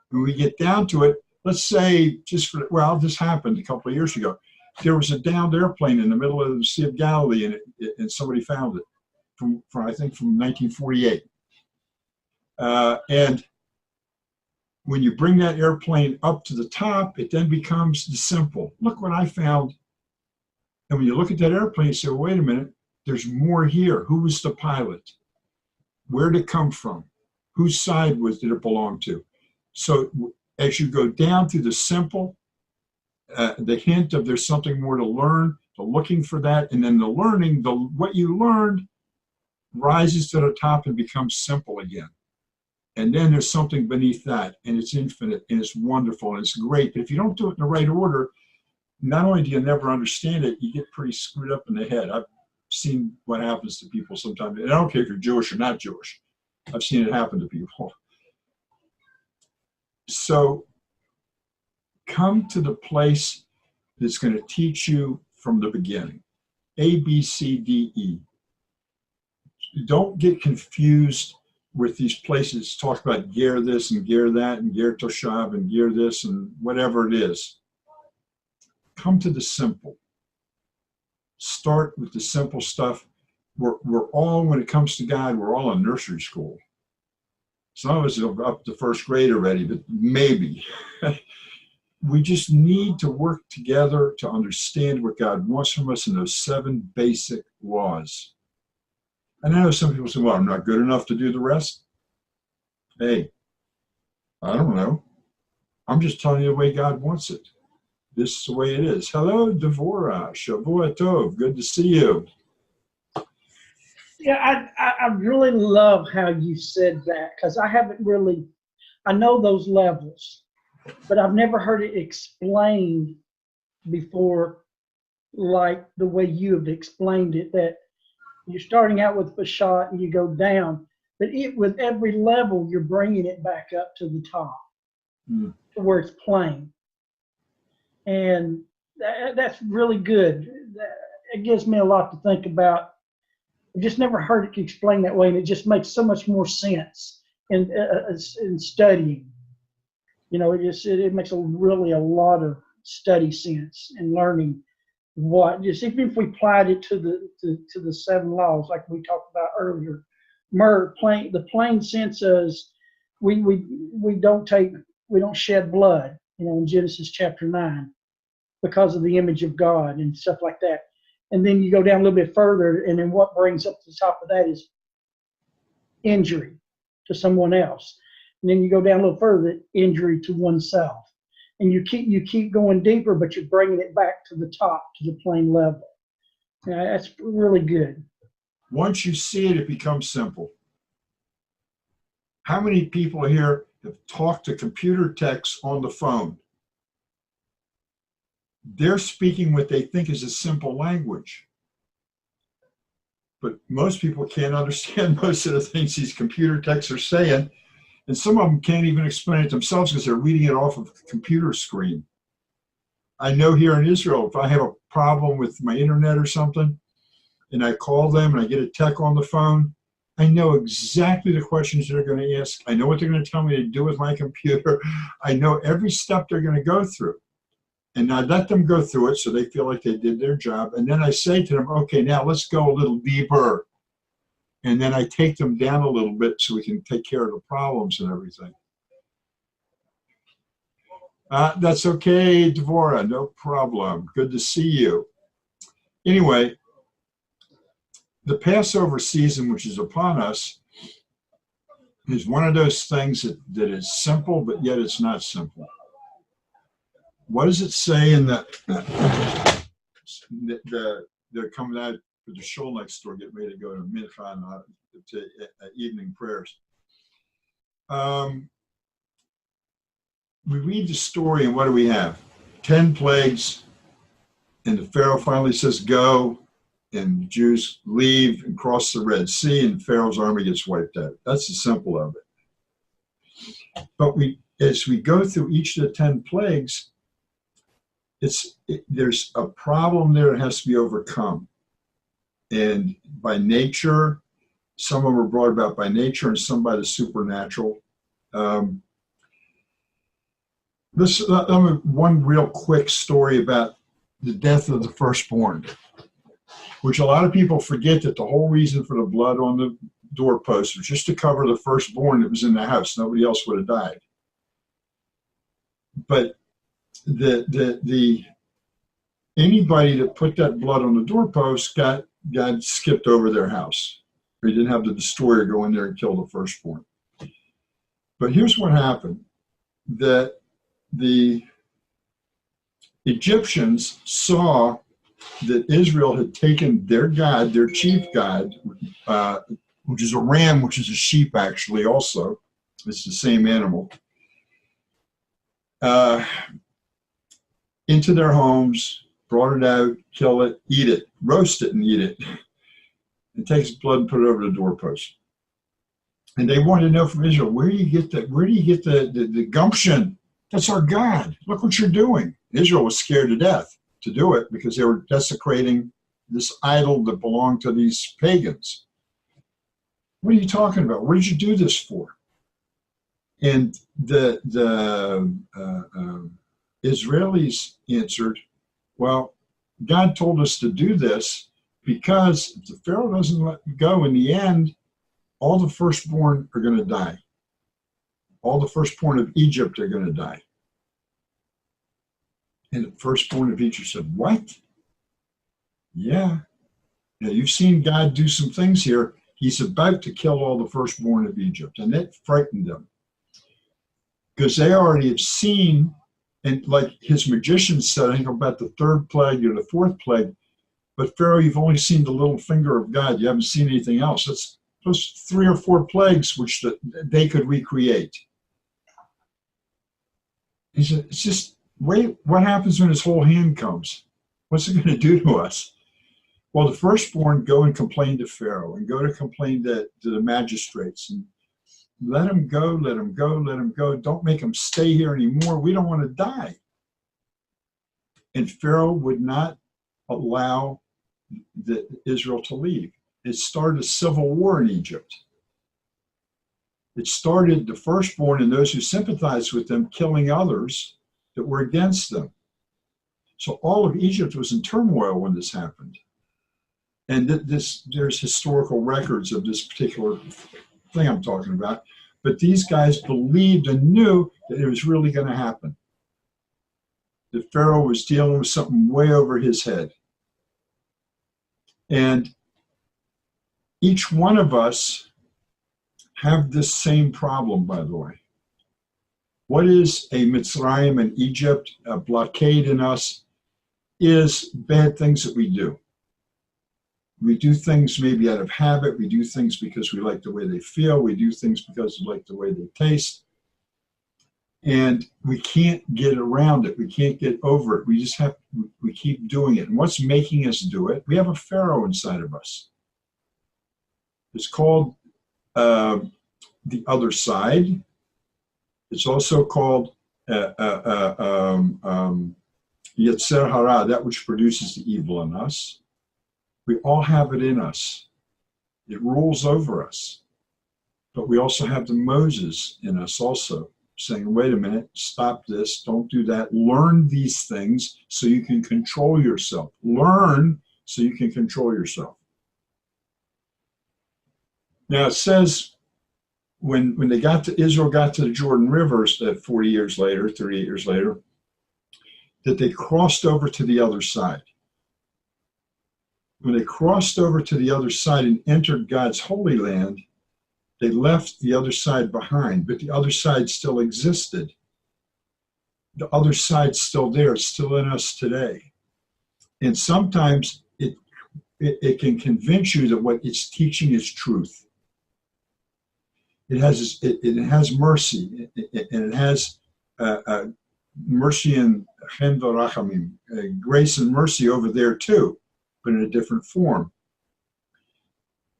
When we get down to it, let's say this happened a couple of years ago. There was a downed airplane in the middle of the Sea of Galilee, and somebody found it from 1948. And when you bring that airplane up to the top, it then becomes the simple. Look what I found. And when you look at that airplane, you say, well, wait a minute, there's more here. Who was the pilot? Where did it come from? Whose side did it belong to? So as you go down through the simple, the hint of there's something more to learn, the looking for that, and then the learning, what you learned rises to the top and becomes simple again. And then there's something beneath that, and it's infinite, and it's wonderful, and it's great. But if you don't do it in the right order, not only do you never understand it, you get pretty screwed up in the head. I've seen what happens to people sometimes. And I don't care if you're Jewish or not Jewish. I've seen it happen to people. So come to the place that's going to teach you from the beginning. A, B, C, D, E. Don't get confused with these places talk about ger this and ger that and ger toshav and ger this and whatever it is. Come to the simple. Start with the simple stuff. We're all, when it comes to God, we're all in nursery school. Some of us are up to first grade already, but maybe. We just need to work together to understand what God wants from us in those 7 basic laws. And I know some people say, well, I'm not good enough to do the rest. Hey, I don't know. I'm just telling you the way God wants it. This is the way it is. Hello, Devorah. Shavua Tov. Good to see you. Yeah, I really love how you said that, because I know those levels, but I've never heard it explained before like the way you have explained it, that you're starting out with Pesach and you go down, but with every level, you're bringing it back up to the top, to where it's plain. And that's really good. It gives me a lot to think about. I just never heard it explained that way, and it just makes so much more sense in studying. You know, it makes really a lot of study sense in learning even if we applied it to the 7 laws like we talked about earlier. The plain sense is we don't shed blood. in Genesis chapter 9, because of the image of God and stuff like that. And then you go down a little bit further, and then what brings up to the top of that is injury to someone else. And then you go down a little further, injury to oneself. And you keep going deeper, but you're bringing it back to the top, to the plain level. That's really good. Once you see it, it becomes simple. How many people here have talked to computer techs on the phone? They're speaking what they think is a simple language. But most people can't understand most of the things these computer techs are saying. And some of them can't even explain it themselves because they're reading it off of the computer screen. I know here in Israel, if I have a problem with my internet or something, and I call them and I get a tech on the phone, I know exactly the questions they're going to ask. I know what they're going to tell me to do with my computer. I know every step they're going to go through. And I let them go through it so they feel like they did their job. And then I say to them, okay, now let's go a little deeper. And then I take them down a little bit so we can take care of the problems and everything. That's okay, Devorah, no problem. Good to see you. Anyway, the Passover season, which is upon us, is one of those things that is simple, but yet it's not simple. What does it say in they're coming out to the shul next door, getting ready to go to Mincha, to evening prayers. We read the story, and what do we have? 10 plagues, and the Pharaoh finally says, go, and the Jews leave and cross the Red Sea, and Pharaoh's army gets wiped out. That's the simple of it. But as we go through each of the 10 plagues, there's a problem there that has to be overcome. And by nature, some of them are brought about by nature and some by the supernatural. One real quick story about the death of the firstborn, which a lot of people forget that the whole reason for the blood on the doorpost was just to cover the firstborn that was in the house. Nobody else would have died. But anybody that put that blood on the doorpost got skipped over their house. They didn't have the destroyer go in there and kill the firstborn. But here's what happened: that the Egyptians saw that Israel had taken their god, their chief god, which is a ram, which is a sheep actually also. It's the same animal. Into their homes, brought it out, kill it, eat it, roast it and eat it. And take its blood and put it over the doorpost. And they wanted to know from Israel, where do you get the gumption? That's our God. Look what you're doing. Israel was scared to death to do it because they were desecrating this idol that belonged to these pagans. What are you talking about? What did you do this for? And the Israelis answered, well, God told us to do this because if the Pharaoh doesn't let you go, in the end, all the firstborn are going to die. All the firstborn of Egypt are going to die. And the firstborn of Egypt said, what? Yeah. Now, you've seen God do some things here. He's about to kill all the firstborn of Egypt. And that frightened them. Because they already have seen, and like his magicians said, I think about the third plague or the fourth plague, but Pharaoh, you've only seen the little finger of God. You haven't seen anything else. That's those 3 or 4 plagues which they could recreate. He said, it's just, wait, what happens when his whole hand comes? What's it going to do to us? Well, the firstborn go and complain to Pharaoh and go to complain to the magistrates and let him go, let him go, let him go. Don't make him stay here anymore. We don't want to die. And Pharaoh would not allow Israel to leave. It started a civil war in Egypt. It started the firstborn and those who sympathized with them killing others that were against them. So all of Egypt was in turmoil when this happened. And there's historical records of this particular thing I'm talking about. But these guys believed and knew that it was really going to happen. that Pharaoh was dealing with something way over his head. And each one of us have this same problem, by the way. What is a Mitzrayim in Egypt, a blockade in us, is bad things that we do. We do things maybe out of habit. We do things because we like the way they feel. We do things because we like the way they taste. And we can't get around it. We can't get over it. We just have, we keep doing it. And what's making us do it? We have a Pharaoh inside of us. It's called the other side. It's also called Yetzer Hara, that which produces the evil in us. We all have it in us. It rules over us. But we also have the Moses in us also, saying, wait a minute, stop this, don't do that. Learn these things so you can control yourself. Learn so you can control yourself. Now it says, when Israel got to the Jordan River 40 years later, 38 years later, that they crossed over to the other side. When they crossed over to the other side and entered God's Holy Land, they left the other side behind, but the other side still existed. The other side's still there, it's still in us today. And sometimes it can convince you that what it's teaching is truth. It has mercy, and it has mercy and chen v'rachamim, grace and mercy over there too, but in a different form.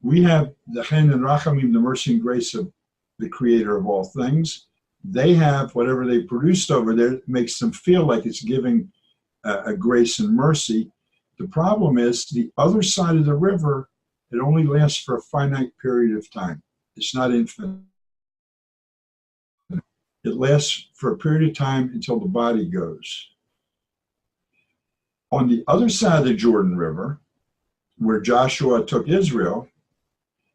We have the chen and rachamim, the mercy and grace of the Creator of all things. They have whatever they produced over there that makes them feel like it's giving a grace and mercy. The problem is the other side of the river, it only lasts for a finite period of time. It's not infinite. It lasts for a period of time until the body goes. On the other side of the Jordan River, where Joshua took Israel,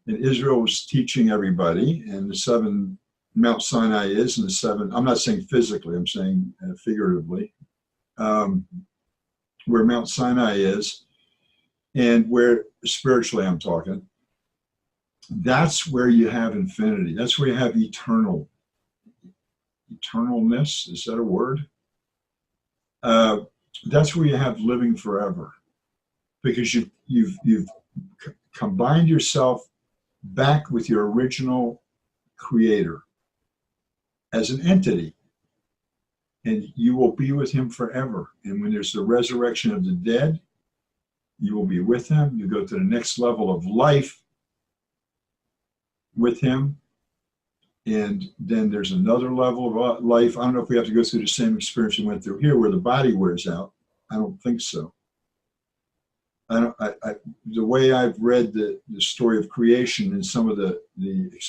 and Israel was teaching everybody, and the 7 Mt Sinai is, and the 7, I'm not saying physically, I'm saying figuratively, where Mt Sinai is, and where spiritually I'm talking, that's where you have infinity. That's where you have eternalness. Is that a word? That's where you have living forever, because you've combined yourself back with your original Creator as an entity, and you will be with Him forever. And when there's the resurrection of the dead, you will be with Him. You go to the next level of life with Him, and then there's another level of life. I don't know if we have to go through the same experience we went through here, where the body wears out. I don't think so. The way I've read the story of creation and some of the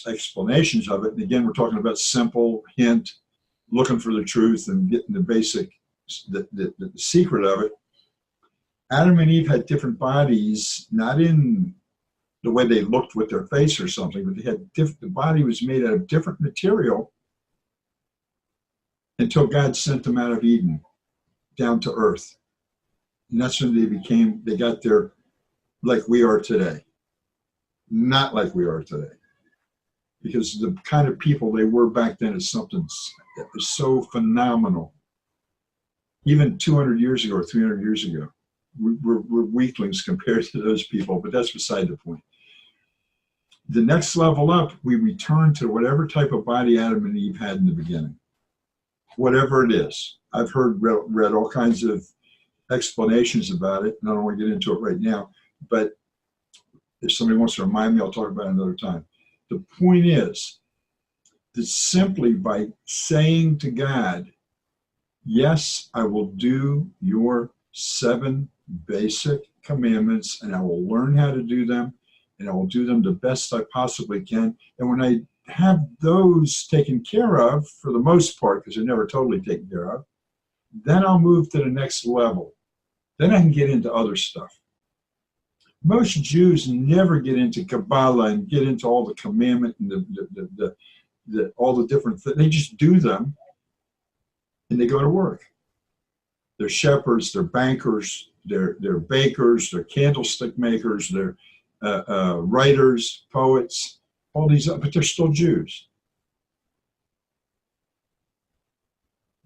explanations of it, and again, we're talking about simple hint, looking for the truth and getting the basic, the secret of it. Adam and Eve had different bodies, not in the way they looked with their face or something, but they had the body was made out of different material until God sent them out of Eden down to earth. And that's when they got there like we are today. Not like we are today. Because the kind of people they were back then is something that was so phenomenal. Even 200 years ago or 300 years ago, we're weaklings compared to those people, but that's beside the point. The next level up, we return to whatever type of body Adam and Eve had in the beginning. Whatever it is. I've read all kinds of explanations about it, and I don't want to get into it right now, but if somebody wants to remind me, I'll talk about it another time. The point is that simply by saying to God, yes, I will do your 7 basic commandments, and I will learn how to do them, and I will do them the best I possibly can. And when I have those taken care of, for the most part, because they're never totally taken care of, then I'll move to the next level. Then I can get into other stuff. Most Jews never get into Kabbalah and get into all the commandment and all the different things. They just do them, and they go to work. They're shepherds, they're bankers, they're bakers, they're candlestick makers, they're writers, poets, all these, but they're still Jews.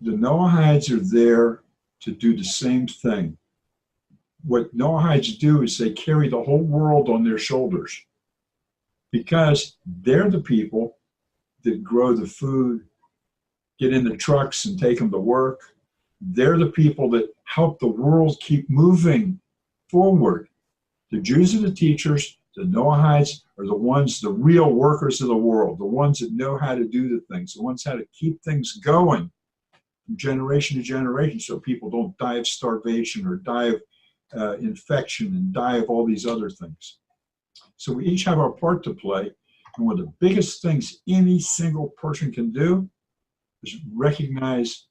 The Noahides are there to do the same thing. What Noahides do is they carry the whole world on their shoulders because they're the people that grow the food, get in the trucks and take them to work. They're the people that help the world keep moving forward. The Jews are the teachers. The Noahides are the ones, the real workers of the world, the ones that know how to do the things, the ones how to keep things going from generation to generation so people don't die of starvation or die of infection and die of all these other things. So we each have our part to play. And one of the biggest things any single person can do is recognize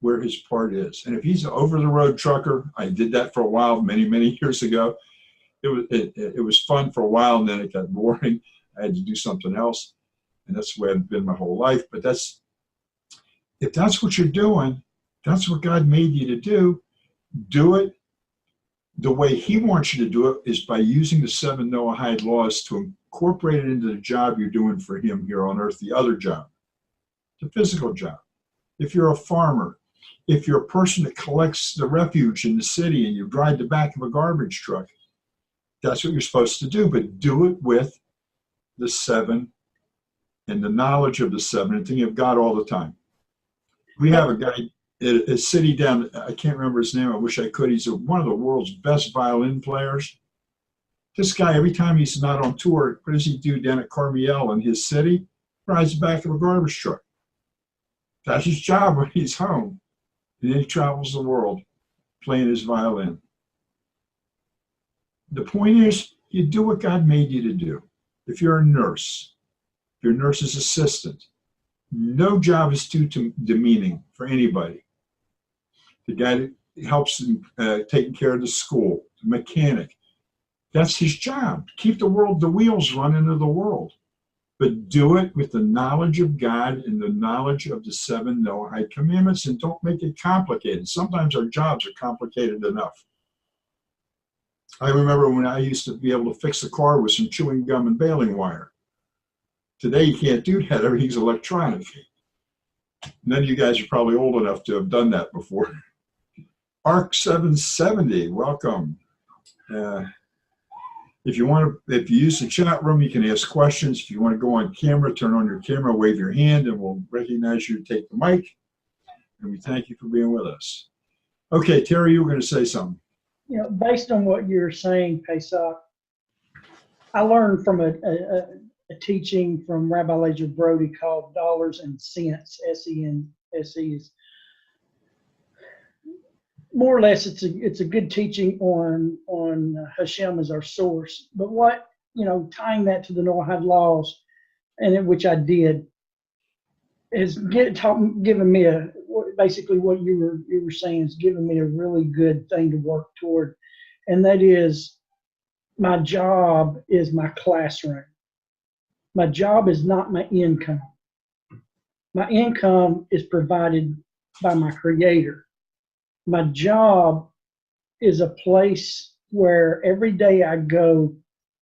where his part is. And if he's an over-the-road trucker, I did that for a while, many, many years ago. It was fun for a while, and then it got boring. I had to do something else, and that's the way I've been my whole life. But if that's what you're doing, that's what God made you to do. Do it. The way he wants you to do it is by using the 7 Noahide laws to incorporate it into the job you're doing for him here on earth, the other job, the physical job. If you're a farmer, if you're a person that collects the refuse in the city and you drive the back of a garbage truck, that's what you're supposed to do, but do it with the 7 and the knowledge of the 7 and thinking of God all the time. We have a guy at a city down, I can't remember his name, I wish I could. He's one of the world's best violin players. This guy, every time he's not on tour, what does he do down at Carmiel in his city? Rides the back of a garbage truck. That's his job when he's home. And then he travels the world playing his violin. The point is, you do what God made you to do. If you're a nurse, if you're a nurse's assistant, no job is too demeaning for anybody. The guy that helps them taking care of the school, the mechanic, that's his job. Keep the wheels running of the world. But do it with the knowledge of God and the knowledge of the 7 Noahide commandments, and don't make it complicated. Sometimes our jobs are complicated enough. I remember when I used to be able to fix a car with some chewing gum and baling wire. Today you can't do that. Everything's electronic. None of you guys are probably old enough to have done that before. ARC 770, welcome. If you use the chat room, you can ask questions. If you want to go on camera, turn on your camera, wave your hand, and we'll recognize you, take the mic. And we thank you for being with us. Okay, Terry, you were going to say something. You know, based on what you're saying, Pesach, I learned from a teaching from Rabbi Lazer Brody called Dollars and Cents, S-E-N-S-E. More or less, it's a good teaching on Hashem as our source. But what, tying that to the Noahide laws, and which I did, is given me basically what you were saying is giving me a really good thing to work toward, and that is my job is my classroom. My job is not my income. My income is provided by my Creator. My job is a place where every day I go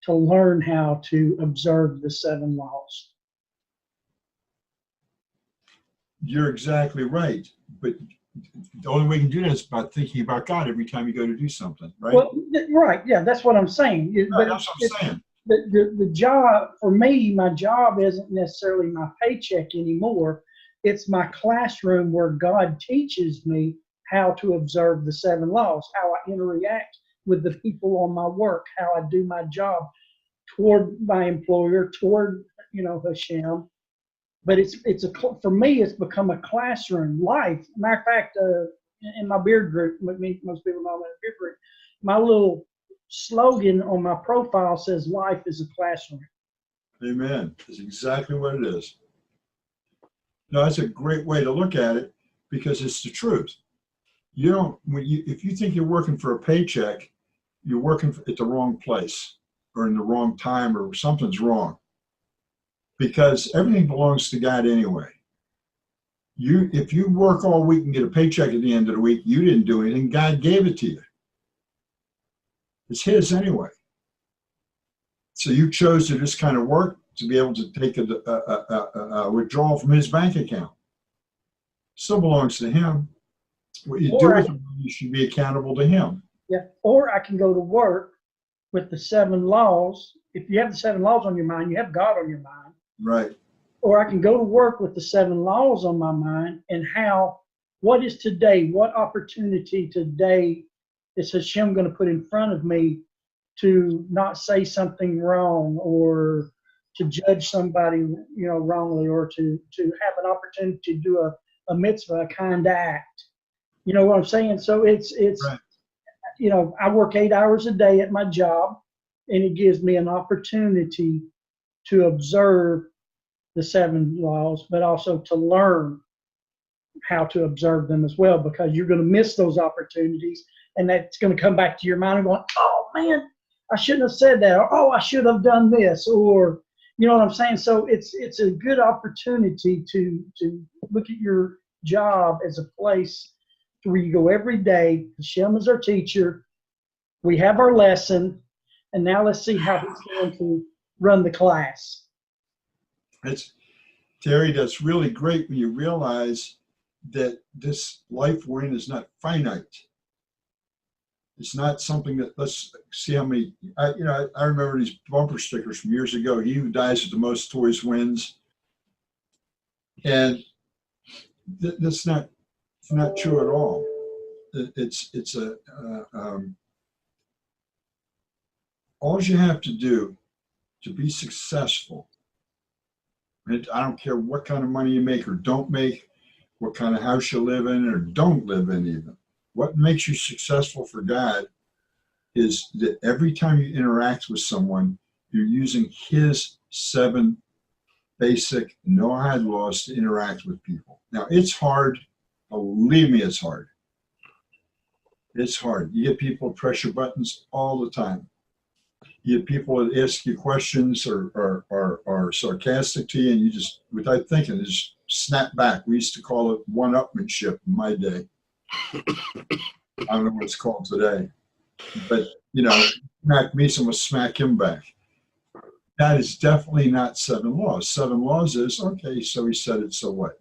to learn how to observe the 7 laws. You're exactly right. But the only way you can do that is by thinking about God every time you go to do something, right? Well, right, yeah, that's what I'm saying. Right, that's what I'm saying. The job, for me, my job isn't necessarily my paycheck anymore. It's my classroom where God teaches me how to observe the 7 laws, how I interact with the people on my work, how I do my job toward my employer, toward, Hashem. But for me, it's become a classroom life. Matter of fact, in my beard group, most people know my beard group, my little slogan on my profile says life is a classroom. Amen. That's exactly what it is. No, that's a great way to look at it because it's the truth. If you think you're working for a paycheck, you're working at the wrong place or in the wrong time or something's wrong. Because everything belongs to God anyway. If you work all week and get a paycheck at the end of the week, you didn't do anything. God gave it to you. It's his anyway. So you chose to just kind of work to be able to take a withdrawal from his bank account. Still belongs to him. What you do with the money, you should be accountable to him. Yeah. Or I can go to work with the 7 laws. If you have the 7 laws on your mind, you have God on your mind. Right. Or I can go to work with the 7 laws on my mind, and what is today? What opportunity today is Hashem going to put in front of me to not say something wrong, or to judge somebody, wrongly, or to have an opportunity to do a mitzvah, a kind act. You know what I'm saying? So it's right. I work 8 hours a day at my job, and it gives me an opportunity to observe the 7 laws, but also to learn how to observe them as well, because you're going to miss those opportunities, and that's going to come back to your mind and going, oh man, I shouldn't have said that, or oh, I should have done this, or you know what I'm saying? So it's a good opportunity to look at your job as a place where you go every day. Hashem is our teacher. We have our lesson, and now let's see how he's going to run the class. Terry, that's really great when you realize that this life we're in is not finite. It's not something that, let's see how many, I remember these bumper stickers from years ago. He who dies with the most toys wins. And that's not true at all. All you have to do to be successful, and I don't care what kind of money you make or don't make, what kind of house you live in or don't live in even. What makes you successful for God is that every time you interact with someone, you're using his 7 basic Noahide laws to interact with people. Now, it's hard. Believe me, it's hard. It's hard. You get people to press your buttons all the time. You get people that ask you questions or are sarcastic to you, and you just, without thinking, just snap back. We used to call it one-upmanship in my day. I don't know what it's called today. But, smack me, someone smack him back. That is definitely not 7 laws. 7 laws is, okay, so he said it, so what?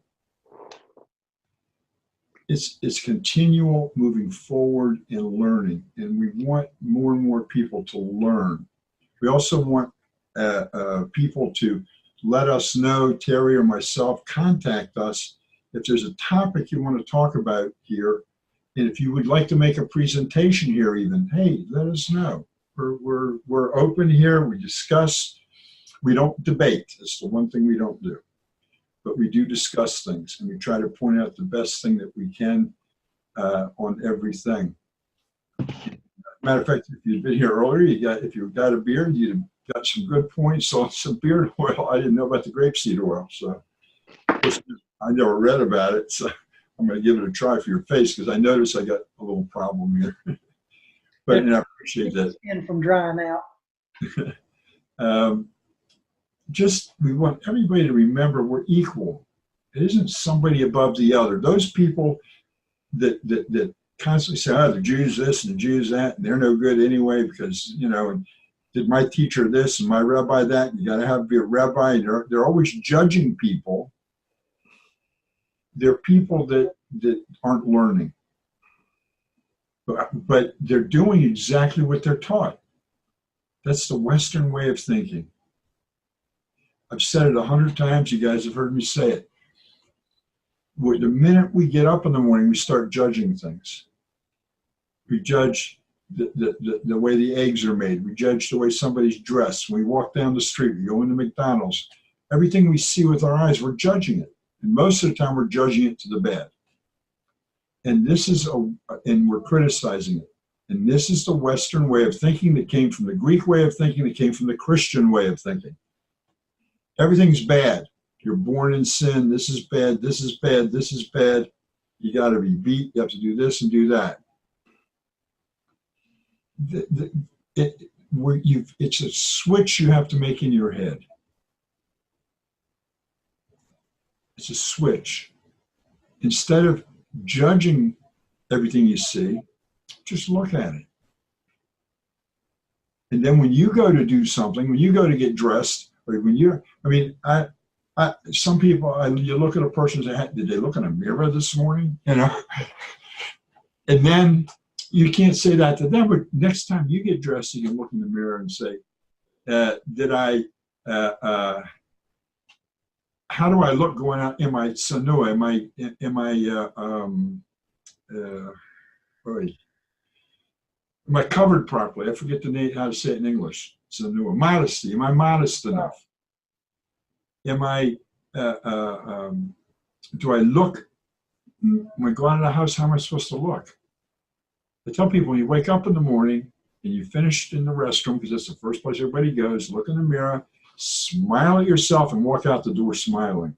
It's continual moving forward and learning, and we want more and more people to learn. We also want people to let us know, Terry or myself, contact us if there's a topic you want to talk about here, and if you would like to make a presentation here even, hey, let us know. We're open here, we discuss, we don't debate. That's the one thing we don't do. But we do discuss things, and we try to point out the best thing that we can on everything. Matter of fact, if you'd been here earlier, if you got a beard, you'd got some good points on some beard oil. I didn't know about the grapeseed oil, so I never read about it. So I'm going to give it a try for your face, because I noticed I got a little problem here. But I appreciate that. Skin from drying out. We want everybody to remember we're equal. It isn't somebody above the other. Those people that constantly say, oh, the Jews this and the Jews that, and they're no good anyway because, and did my teacher this and my rabbi that, and you got to be a rabbi. And they're always judging people. They're people that aren't learning. But they're doing exactly what they're taught. That's the Western way of thinking. I've said it 100 times. You guys have heard me say it. The minute we get up in the morning, we start judging things. We judge the way the eggs are made. We judge the way somebody's dressed. When we walk down the street, we go into McDonald's. Everything we see with our eyes, we're judging it. And most of the time, we're judging it to the bad. And and we're criticizing it. And this is the Western way of thinking that came from the Greek way of thinking, that came from the Christian way of thinking. Everything's bad. You're born in sin. This is bad. This is bad. This is bad. You got to be beat. You have to do this and do that. It's a switch you have to make in your head. It's a switch. instead of judging everything you see, just look at it. And then when you go to do something, when you go to get dressed, or when you're, I mean, some people, you look at a person and say, did they look in a mirror this morning? You know? And then you can't say that to them, but next time you get dressed, you can look in the mirror and say, how do I look going out? Am I sanua? Am I covered properly? I forget the name, how to say it in English. Sanua. Modesty. Am I modest enough? Am I, do I look, when I go out of the house, how am I supposed to look? I tell people, when you wake up in the morning and you finish in the restroom, because that's the first place everybody goes, look in the mirror, smile at yourself, and walk out the door smiling.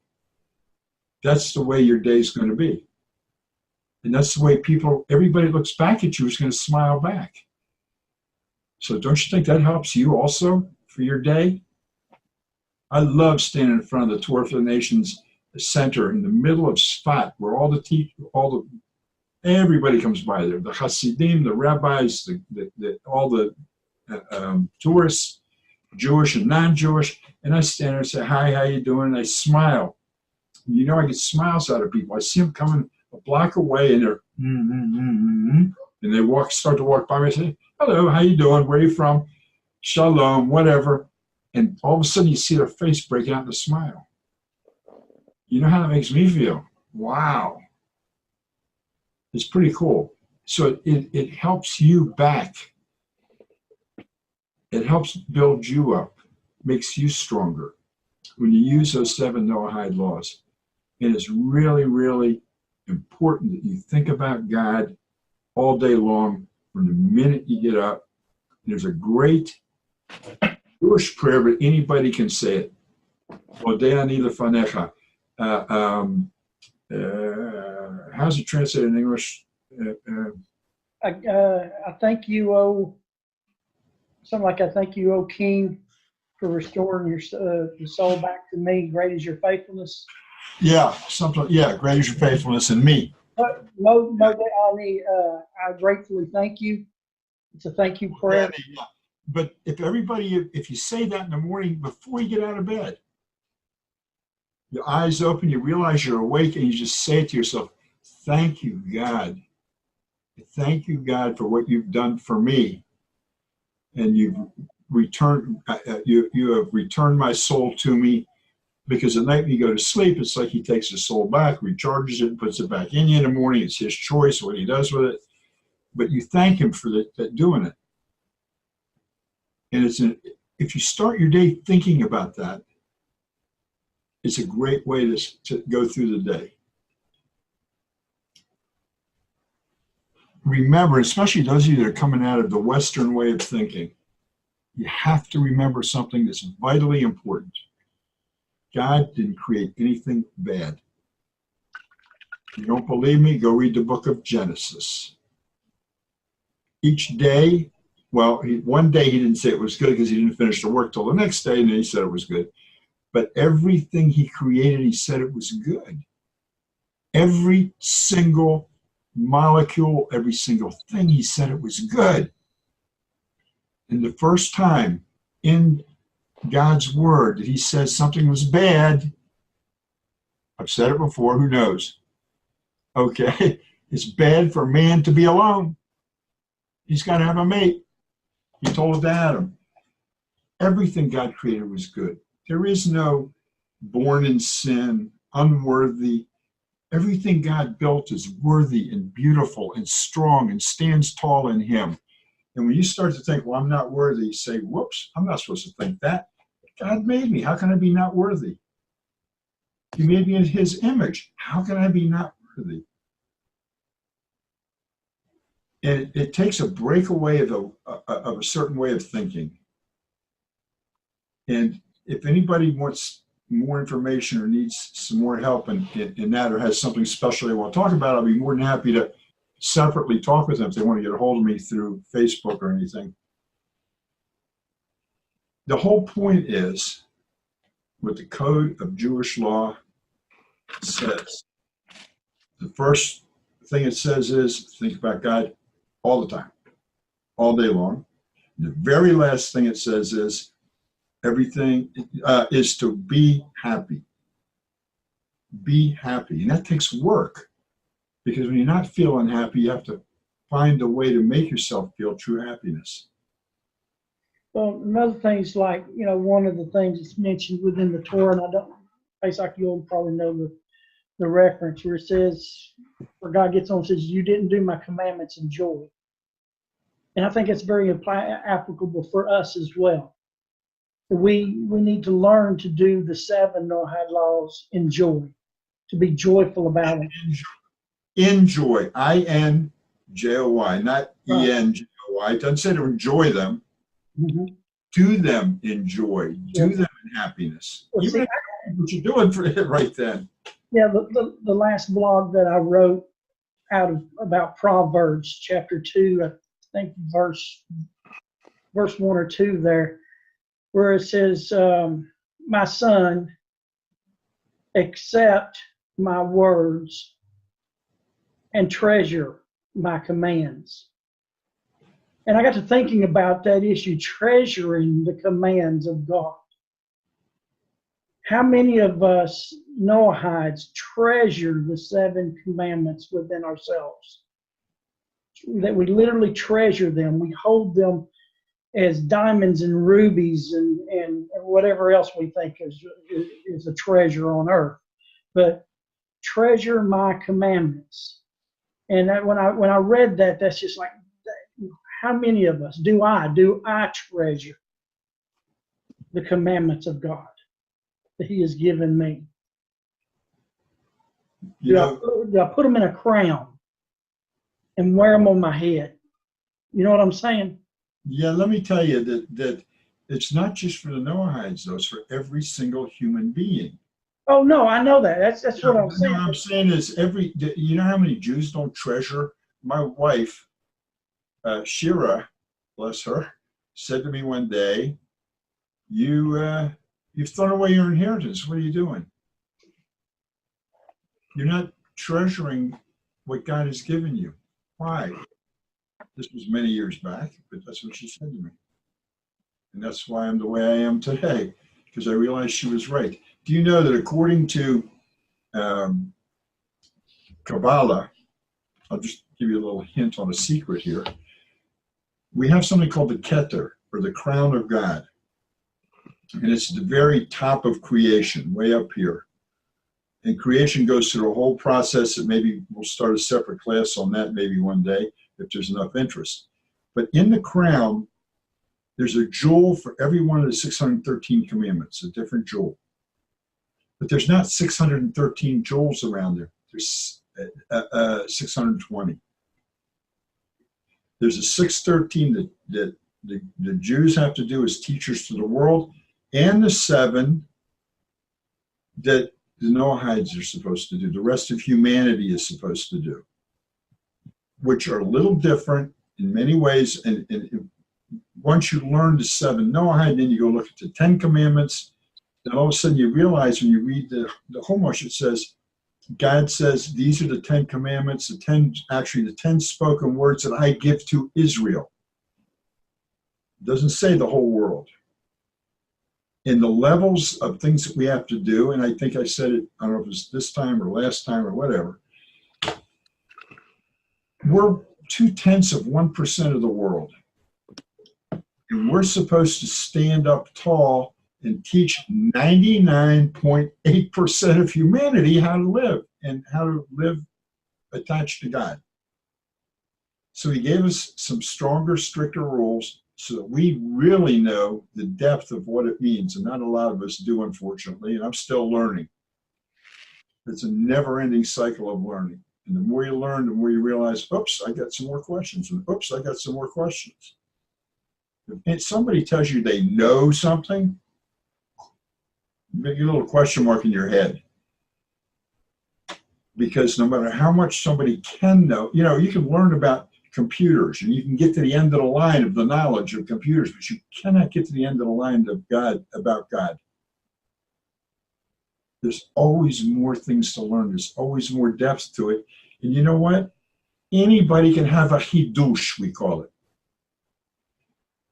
That's the way your day's going to be. And that's the way everybody looks back at you is going to smile back. So don't you think that helps you also for your day? I love standing in front of the Torah for the Nations Center in the middle of Sfat, where everybody comes by there. The Hasidim, the rabbis, all the tourists, Jewish and non-Jewish. And I stand there and say, hi, how you doing? And I smile. You know, I get smiles out of people. I see them coming a block away, and they're, and they start to walk by me and say, hello, how you doing? Where are you from? Shalom, whatever. And all of a sudden you see their face break out in a smile. You know how that makes me feel? Wow. It's pretty cool. So it helps you back. It helps build you up, makes you stronger when you use those 7 Noahide laws. And it's really, really important that you think about God all day long from the minute you get up. There's a great Jewish prayer, but anybody can say it. Odeani lefanecha. How's it translated in English? I thank you, something like I thank you, O King, for restoring your soul back to me. Great is your faithfulness. Yeah, something. Yeah, great is your faithfulness in me. I gratefully thank you. It's a thank you prayer. But if you say that in the morning before you get out of bed, your eyes open, you realize you're awake, and you just say it to yourself, thank you, God. Thank you, God, for what you've done for me. And you've returned, you have returned my soul to me, because the night when you go to sleep, it's like he takes his soul back, recharges it, and puts it back in you in the morning. It's his choice what he does with it. But you thank him for doing it. And if you start your day thinking about that, it's a great way to go through the day. Remember, especially those of you that are coming out of the Western way of thinking, you have to remember something that's vitally important. God didn't create anything bad. If you don't believe me, go read the book of Genesis. Each day, one day he didn't say it was good because he didn't finish the work till the next day, and then he said it was good. But everything he created, he said it was good. Every single molecule, every single thing, he said it was good. And the first time in God's word that he says something was bad, I've said it before, who knows? Okay, it's bad for man to be alone. He's got to have a mate. He told it to Adam. Everything God created was good. There is no born in sin, unworthy. Everything God built is worthy and beautiful and strong and stands tall in him. And when you start to think, well, I'm not worthy, you say, whoops, I'm not supposed to think that. God made me. How can I be not worthy? He made me in his image. How can I be not worthy? And it takes a breakaway of a certain way of thinking. And if anybody wants more information or needs some more help in that, or has something special they want to talk about, I'll be more than happy to separately talk with them if they want to get a hold of me through Facebook or anything. The whole point is, what the Code of Jewish Law says, The first thing it says is think about God all the time, all day long. And the very last thing it says is everything is to be happy. Be happy. And that takes work, because when you're not feeling happy, you have to find a way to make yourself feel true happiness. Well, another thing's like, one of the things that's mentioned within the Torah, and I don't, Pesach, you'll probably know the reference where it says, where God gets on and says, you didn't do my commandments in joy. And I think it's very applicable for us as well. We need to learn to do the 7 Noahide laws in joy, to be joyful about it. Enjoy, I-N-J-O-Y, not E-N-J-O-Y. It doesn't say to enjoy them. Mm-hmm. Do them in joy. Do them in happiness. Well, Even what you're doing for it right then. Yeah, the last blog that I wrote about Proverbs chapter 2, I think verse 1 or 2 there, where it says, my son, accept my words and treasure my commands. And I got to thinking about that issue, treasuring the commands of God. How many of us Noahides treasure the 7 commandments within ourselves? That we literally treasure them. We hold them as diamonds and rubies and whatever else we think is a treasure on earth. But treasure my commandments. And that, when I read that, that's just like, how many of us do I treasure the commandments of God that He has given me? Do I put them in a crown and wear them on my head? You know what I'm saying? Yeah, let me tell you that it's not just for the Noahides, though. It's for every single human being. Oh, no, I know that. That's what I'm saying. What I'm saying is you know how many Jews don't treasure? My wife, Shira, bless her, said to me one day, you've thrown away your inheritance. What are you doing? You're not treasuring what God has given you. Why? This was many years back, but that's what she said to me. And that's why I'm the way I am today, because I realized she was right. Do you know that according to Kabbalah, I'll just give you a little hint on a secret here. We have something called the Keter, or the crown of God. And it's the very top of creation, way up here. And creation goes through a whole process that maybe we'll start a separate class on that maybe one day, if there's enough interest. But in the crown, there's a jewel for every one of the 613 commandments, a different jewel. But there's not 613 jewels around there. There's 620. There's a 613 that the Jews have to do as teachers to the world, and the 7 that the Noahides are supposed to do, the rest of humanity is supposed to do, which are a little different in many ways. And once you learn the 7 Noahide, then you go look at the 10 commandments, then all of a sudden you realize when you read the Chumash, it says, God says, these are the 10 commandments, the 10 spoken words that I give to Israel. It doesn't say the whole world. In the levels of things that we have to do, and I think I said it, I don't know if it was this time or last time or whatever, we're 0.2% of the world. And we're supposed to stand up tall and teach 99.8% of humanity how to live and how to live attached to God. So He gave us some stronger, stricter rules so that we really know the depth of what it means. And not a lot of us do, unfortunately, and I'm still learning. It's a never-ending cycle of learning. And the more you learn, the more you realize, oops, I got some more questions. And oops, I got some more questions. If somebody tells you they know something, make a little question mark in your head. Because no matter how much somebody can know, you can learn about computers and you can get to the end of the line of the knowledge of computers, but you cannot get to the end of the line of God, about God. There's always more things to learn. There's always more depth to it. And you know what? Anybody can have a hidush, we call it.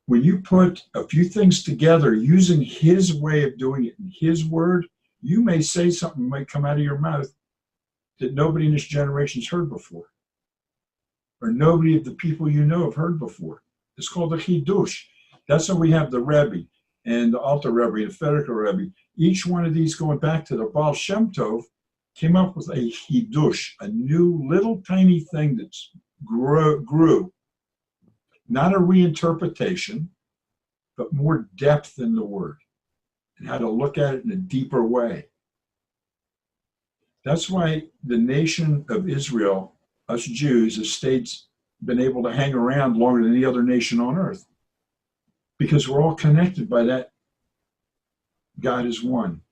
When you put a few things together using his way of doing it in his word, you may say something might come out of your mouth that nobody in this generation's heard before, or nobody of the people you know have heard before. It's called a hidush. That's why we have the Rebbe and the Alter Rebbe and the Frierdiker Rebbe. Each one of these, going back to the Baal Shem Tov, came up with a hidush, a new little tiny thing that grew. Not a reinterpretation, but more depth in the word and how to look at it in a deeper way. That's why the nation of Israel, us Jews, has been able to hang around longer than any other nation on earth, because we're all connected by that. God is one.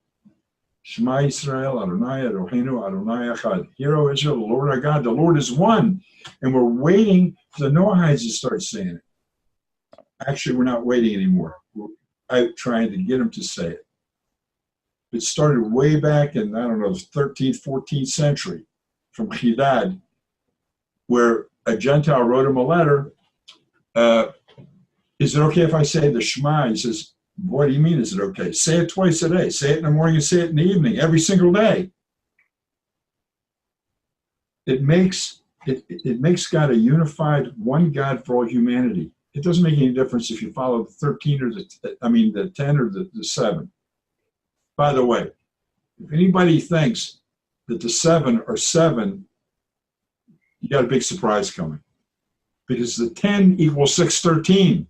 Shema Yisrael, Adonai Eloheinu, Adonai Echad. Hear, O Israel, the Lord our God, the Lord is one. And we're waiting for the Noahides to start saying it. Actually, we're not waiting anymore. We're out trying to get them to say it. It started way back in, I don't know, the 13th, 14th century from Chidad, where a Gentile wrote him a letter. Is it okay if I say the Shema? He says, what do you mean, is it okay? Say it twice a day. Say it in the morning and say it in the evening, every single day. It makes God a unified one God for all humanity. It doesn't make any difference if you follow the 13 or the 10 or the 7. By the way, if anybody thinks that the 7 are 7, you got a big surprise coming, because the 10 equals 613.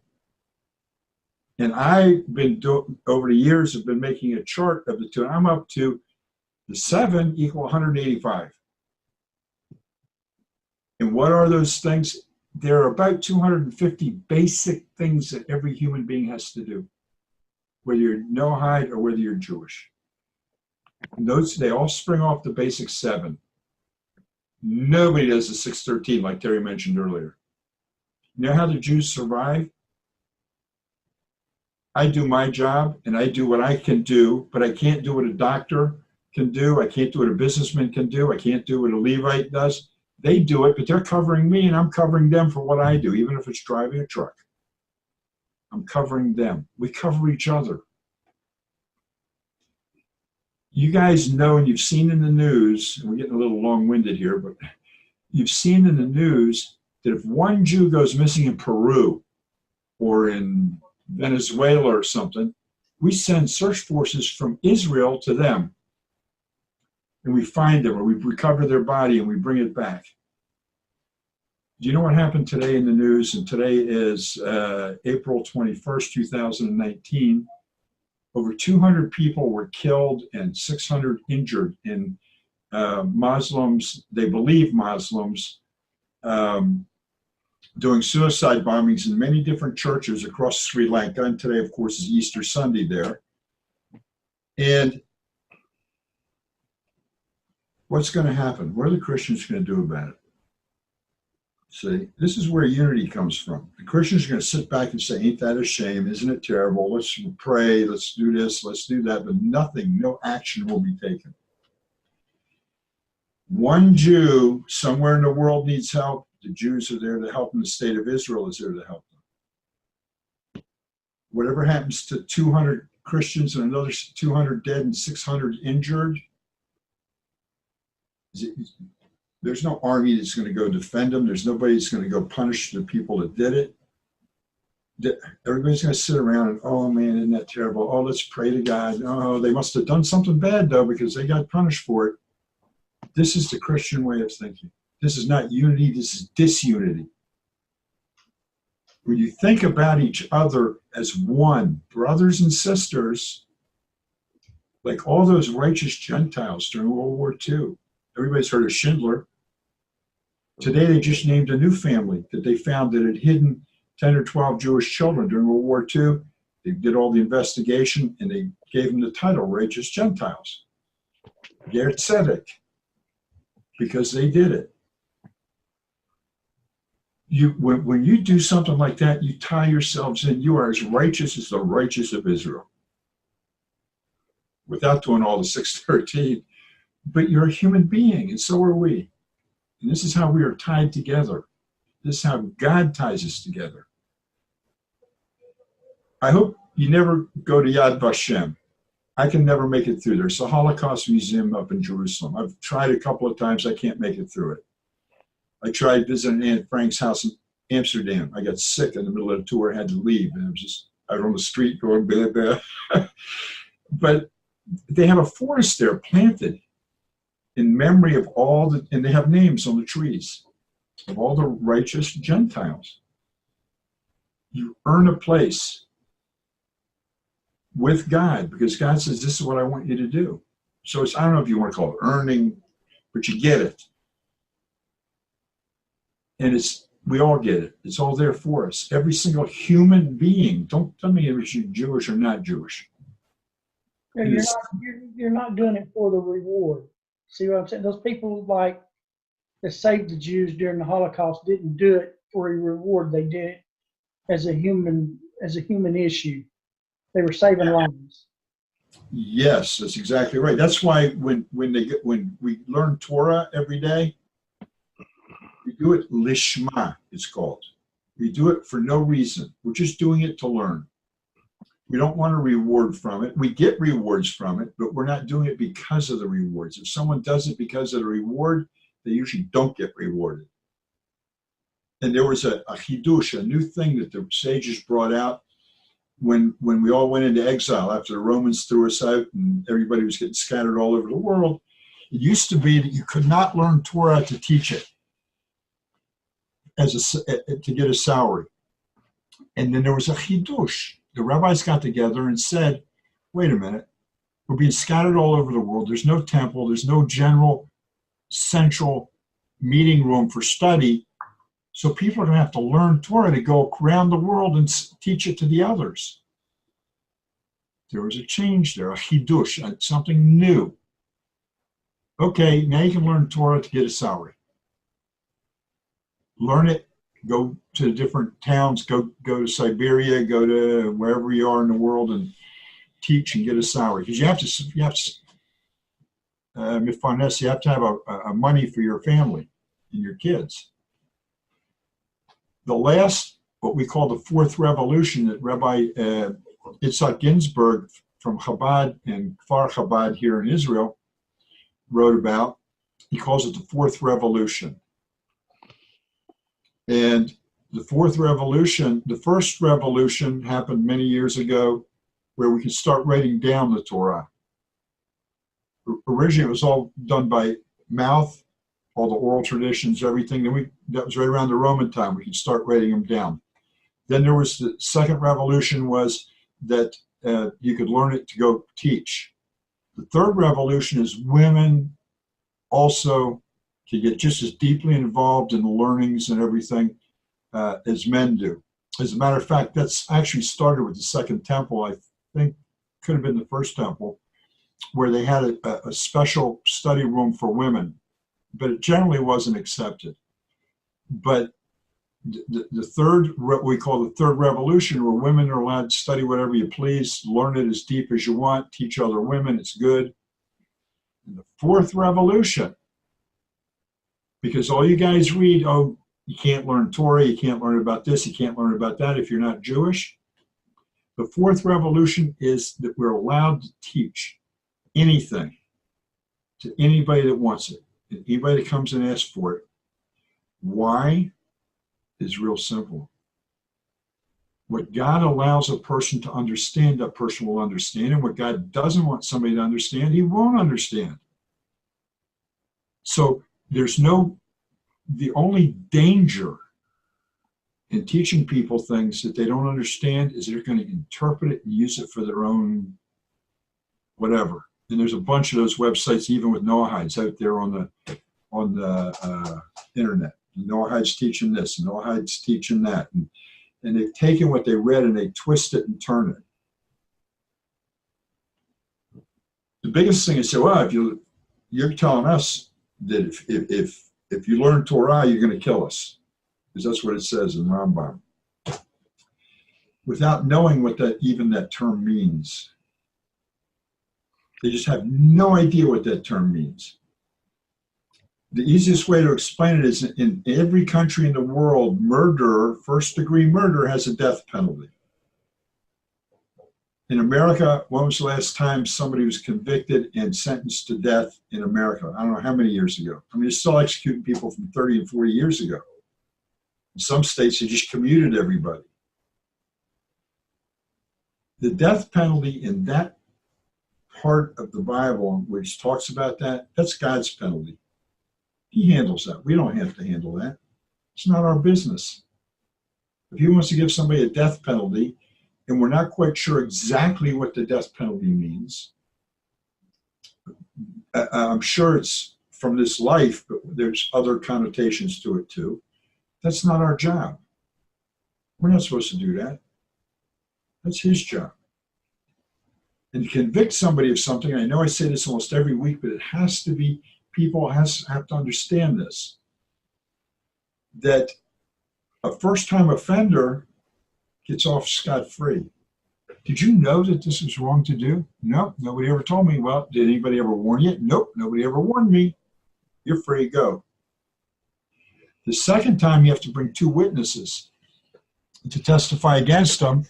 And I've been over the years have been making a chart of the two. I'm up to the 7 equal 185. And what are those things? There are about 250 basic things that every human being has to do, whether you're Noahide or whether you're Jewish. And those, they all spring off the basic 7. Nobody does the 613 like Terry mentioned earlier. You know how the Jews survive? I do my job and I do what I can do, but I can't do what a doctor can do. I can't do what a businessman can do. I can't do what a Levite does. They do it, but they're covering me and I'm covering them for what I do, even if it's driving a truck. I'm covering them. We cover each other. You guys know, and you've seen in the news, and we're getting a little long-winded here, but you've seen in the news that if one Jew goes missing in Peru or in Venezuela or something, we send search forces from Israel to them. And we find them, or we recover their body and we bring it back. Do you know what happened today in the news? And today is April 21st, 2019. Over 200 people were killed and 600 injured in Muslims, they believe Muslims, doing suicide bombings in many different churches across Sri Lanka. And today, of course, is Easter Sunday there. And what's going to happen? What are the Christians going to do about it? See, this is where unity comes from. The Christians are going to sit back and say, ain't that a shame? Isn't it terrible? Let's pray. Let's do this. Let's do that. But nothing, no action will be taken. One Jew somewhere in the world needs help. The Jews are there to help them. The state of Israel is there to help them. Whatever happens to 200 Christians and another 200 dead and 600 injured, there's no army that's going to go defend them. There's nobody that's going to go punish the people that did it. Everybody's going to sit around and, oh man, isn't that terrible? Oh, let's pray to God. Oh, they must have done something bad though, because they got punished for it. This is the Christian way of thinking. This is not unity, this is disunity. When you think about each other as one, brothers and sisters, like all those righteous Gentiles during World War II. Everybody's heard of Schindler. Today they just named a new family that they found that had hidden 10 or 12 Jewish children during World War II. They did all the investigation and they gave them the title Righteous Gentiles. Ger Tzedek, because they did it. When you do something like that, you tie yourselves in. You are as righteous as the righteous of Israel. without doing all the 613. But you're a human being, and so are we. And this is how we are tied together. This is how God ties us together. I hope you never go to Yad Vashem. I can never make it through. There's a Holocaust Museum up in Jerusalem. I've tried a couple of times. I can't make it through it. I tried visiting Aunt Frank's house in Amsterdam. I got sick in the middle of the tour, had to leave. And I was just out on the street going, blah, blah. But they have a forest there planted in memory of all the, and they have names on the trees, of all the righteous Gentiles. You earn a place with God because God says, this is what I want you to do. So it's, I don't know if you want to call it earning, but you get it. And it's, we all get it. It's all there for us. Every single human being. Don't tell me if you're Jewish or not Jewish. You're not doing it for the reward. See what I'm saying? Those people like that saved the Jews during the Holocaust didn't do it for a reward. They did it as a human issue. They were saving lives. Yes, that's exactly right. That's why when we learn Torah every day, we do it lishma, it's called. We do it for no reason. We're just doing it to learn. We don't want a reward from it. We get rewards from it, but we're not doing it because of the rewards. If someone does it because of the reward, they usually don't get rewarded. And there was a chidush, a new thing that the sages brought out when we all went into exile after the Romans threw us out and everybody was getting scattered all over the world. It used to be that you could not learn Torah to teach it, to get a salary. And then there was a chidush. The rabbis got together and said, wait a minute, we're being scattered all over the world. There's no temple. There's no general central meeting room for study. So people are going to have to learn Torah to go around the world and teach it to the others. There was a change there, a chidush, something new. Okay, now you can learn Torah to get a salary. Learn it, go to different towns, go to Siberia, go to wherever you are in the world and teach and get a salary. Because you have to have a money for your family and your kids. The last, what we call the fourth revolution that Rabbi Itzhak Ginsburg from Chabad and Kfar Chabad here in Israel wrote about, he calls it the fourth revolution. And the fourth revolution, the first revolution happened many years ago where we could start writing down the Torah. Originally, it was all done by mouth, all the oral traditions, everything. Then that was right around the Roman time. We could start writing them down. Then there was the second revolution was that you could learn it to go teach. The third revolution is women also to get just as deeply involved in the learnings and everything as men do. As a matter of fact, that's actually started with the Second Temple. I think could have been the First Temple, where they had a special study room for women, but it generally wasn't accepted. But the third, what we call the third revolution, where women are allowed to study whatever you please, learn it as deep as you want, teach other women, it's good. And the fourth revolution, because all you guys read, oh, you can't learn Torah, you can't learn about this, you can't learn about that if you're not Jewish. The fourth revolution is that we're allowed to teach anything to anybody that wants it, and anybody that comes and asks for it. Why? Is real simple. What God allows a person to understand, that person will understand, and what God doesn't want somebody to understand, he won't understand. So the only danger in teaching people things that they don't understand is they're going to interpret it and use it for their own whatever. And there's a bunch of those websites, even with Noahides out there on the internet. Noahide's teaching this, and Noahide's teaching that. And they've taken what they read and they twist it and turn it. The biggest thing is, well, if you're telling us that if you learn Torah, you're going to kill us. Because that's what it says in Rambam. Without knowing what even that term means. They just have no idea what that term means. The easiest way to explain it is in every country in the world, murder, first-degree murder, has a death penalty. In America, when was the last time somebody was convicted and sentenced to death in America? I don't know how many years ago. I mean, they're still executing people from 30 and 40 years ago. In some states, they just commuted everybody. The death penalty in that part of the Bible, which talks about that, that's God's penalty. He handles that. We don't have to handle that. It's not our business. If he wants to give somebody a death penalty, and we're not quite sure exactly what the death penalty means, I'm sure it's from this life, but there's other connotations to it too. That's not our job. We're not supposed to do that. That's his job. And to convict somebody of something, I know I say this almost every week, but it has to be, people have to understand this, that a first-time offender gets off scot-free. Did you know that this was wrong to do? No, nobody ever told me. Well, did anybody ever warn you? Nope, nobody ever warned me. You're free to go. The second time, you have to bring 2 witnesses to testify against them.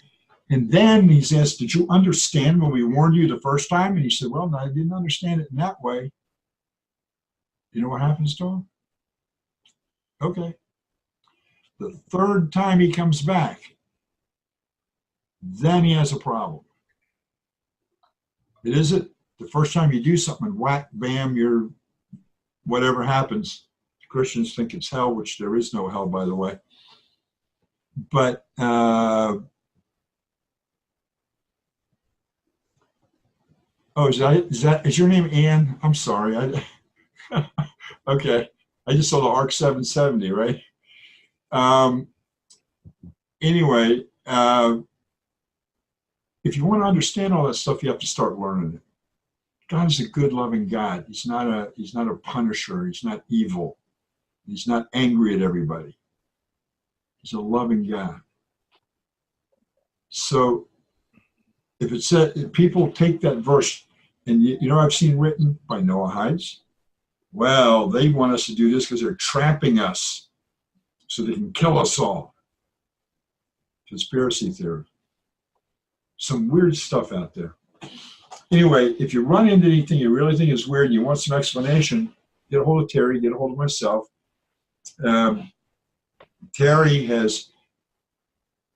And then he's asked, did you understand when we warned you the first time? And he said, well, no, I didn't understand it in that way. You know what happens to him? Okay. The third time he comes back, then he has a problem. It isn't the first time you do something, whack, bam, you're, whatever happens. Christians think it's hell, which there is no hell, by the way. But is your name Ann? I'm sorry. Okay. I just saw the ARC 770, right? Anyway, if you want to understand all that stuff, you have to start learning it. God is a good, loving God. He's not a punisher. He's not evil. He's not angry at everybody. He's a loving God. So if it said, if people take that verse, and you know I've seen written by Noahides, well, they want us to do this because they're trapping us so they can kill us all. Conspiracy theory. Some weird stuff out there. Anyway, if you run into anything you really think is weird and you want some explanation, get a hold of Terry, get a hold of myself. Terry has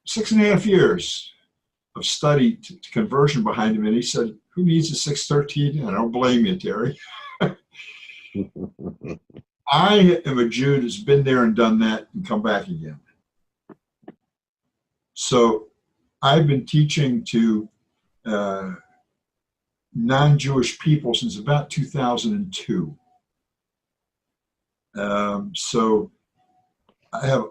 6.5 years of study to conversion behind him, and he said, who needs a 613? I don't blame you, Terry. I am a Jew that's been there and done that and come back again. So I've been teaching to non-Jewish people since about 2002. So I have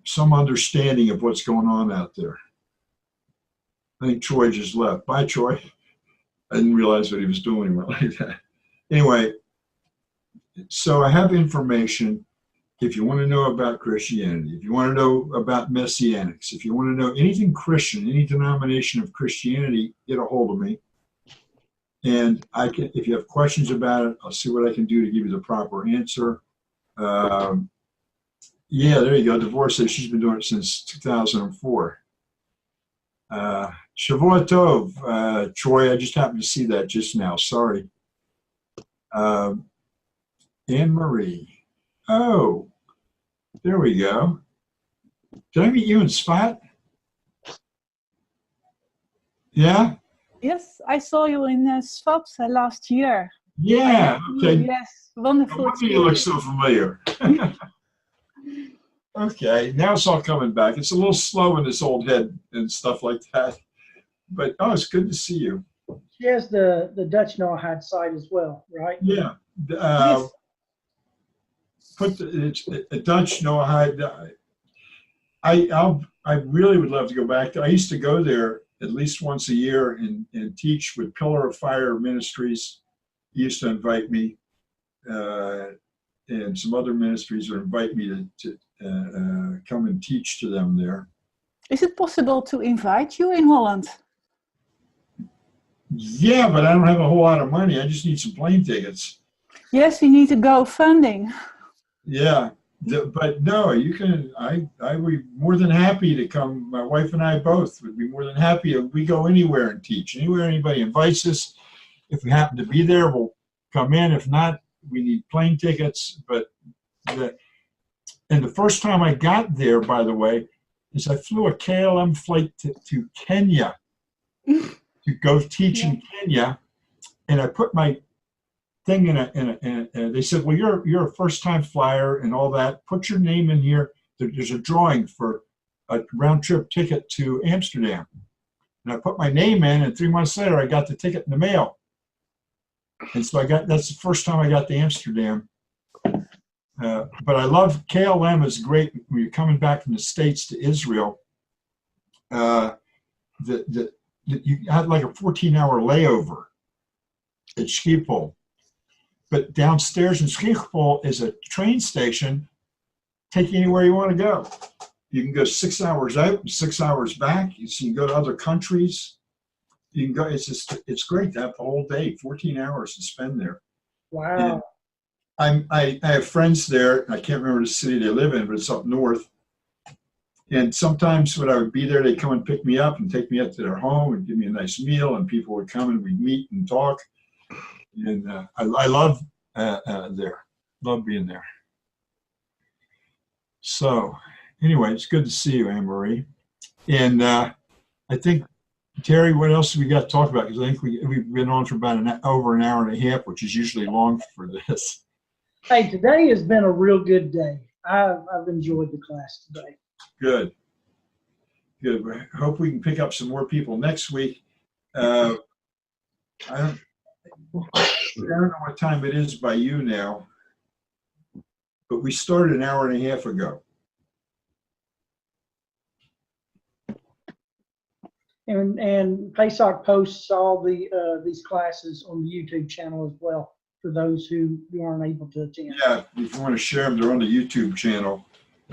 some understanding of what's going on out there. I think Troy just left. Bye, Troy. I didn't realize what he was doing like that. Anyway, so I have information. If you want to know about Christianity, if you want to know about Messianics, if you want to know anything Christian, any denomination of Christianity, get a hold of me. And I can, if you have questions about it, I'll see what I can do to give you the proper answer. Yeah, there you go. Divorce says she's been doing it since 2004. Shavua Tov, Troy, I just happened to see that just now. Sorry. Anne Marie. Oh, there we go. Did I meet you in Spot? Yeah? Yes, I saw you in Spot last year. Yeah. Okay. Yes, wonderful. Why do you look so familiar? Okay, now it's all coming back. It's a little slow in this old head and stuff like that. But, oh, it's good to see you. She has the Dutch Noahide site as well, right? Yeah. Yes. Put the Dutch Noahide. I really would love to go back there. I used to go there at least once a year and teach with Pillar of Fire Ministries. He used to invite me, and some other ministries would invite me to come and teach to them there. Is it possible to invite you in Holland? Yeah, but I don't have a whole lot of money. I just need some plane tickets. Yes, we need to go funding. Yeah, but no, you can. I would be more than happy to come. My wife and I both would be more than happy if we go anywhere and teach. Anywhere anybody invites us, if we happen to be there, we'll come in. If not, we need plane tickets. And the first time I got there, by the way, is I flew a KLM flight to Kenya to go teach in Kenya, and I put my thing in a they said, well, you're a first-time flyer and all that. Put your name in here. There's a drawing for a round-trip ticket to Amsterdam. And I put my name in, and 3 months later, I got the ticket in the mail. And so that's the first time I got to Amsterdam. But I love KLM is great when you're coming back from the States to Israel. You had like a 14-hour layover at Schiphol. But downstairs in Schiphol is a train station, take you anywhere you want to go. You can go 6 hours out and 6 hours back. You can go to other countries. You can go. It's great to have the whole day, 14 hours to spend there. Wow. And I have friends there. I can't remember the city they live in, but it's up north. And sometimes when I would be there, they'd come and pick me up and take me up to their home and give me a nice meal. And people would come and we'd meet and talk. And I love there. Love being there. So anyway, it's good to see you, Anne-Marie. And I think, Terry, what else have we got to talk about? Because I think we've been on for about over an hour and a half, which is usually long for this. Hey, today has been a real good day. I've enjoyed the class today. Good. Good. I hope we can pick up some more people next week. I don't know what time it is by you now, but we started an hour and a half ago. And Pesach posts all these classes on the YouTube channel as well for those who aren't able to attend. Yeah, if you want to share them, they're on the YouTube channel.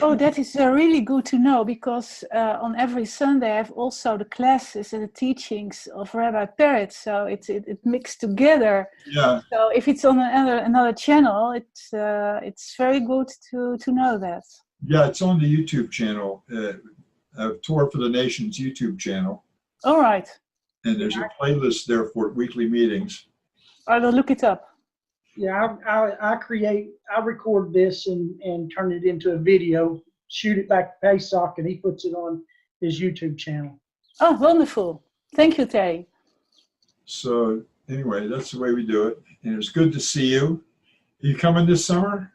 Oh, that is really good to know, because on every Sunday I have also the classes and the teachings of Rabbi Peretz, so it mixed together. Yeah. So if it's on another channel, it's very good to know that. Yeah, it's on the YouTube channel, Torah for the Nations YouTube channel. All right. And there's a playlist there for weekly meetings. I will look it up. Yeah, I record this and turn it into a video, shoot it back to Pesach, and he puts it on his YouTube channel. Oh, wonderful. Thank you, Terry. So anyway, that's the way we do it. And it's good to see you. Are you coming this summer?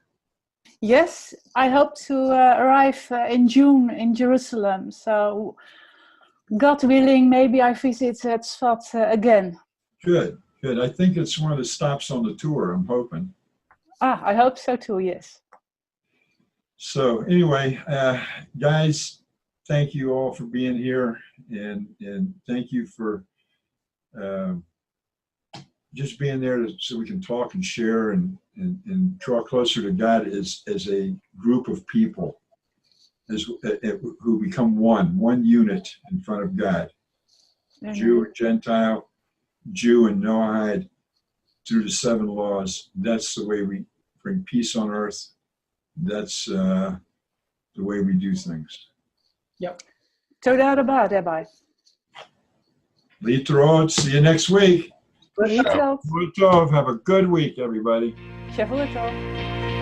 Yes, I hope to arrive in June in Jerusalem. So God willing, maybe I visit Tzfat again. Good. Good. I think it's one of the stops on the tour, I'm hoping. I hope so too, yes. So anyway, guys, thank you all for being here, and thank you for just being there so we can talk and share and draw closer to God as a group of people who become one unit in front of God. Mm-hmm. Jew and Gentile, Jew and Noahide, through the 7 laws. That's the way we bring peace on earth. That's the way we do things. Yep. Toda rabba, Rabbi. Litrot. See you next week. Litrot. Shavuot Tov. Have a good week, everybody. Shavuot Tov.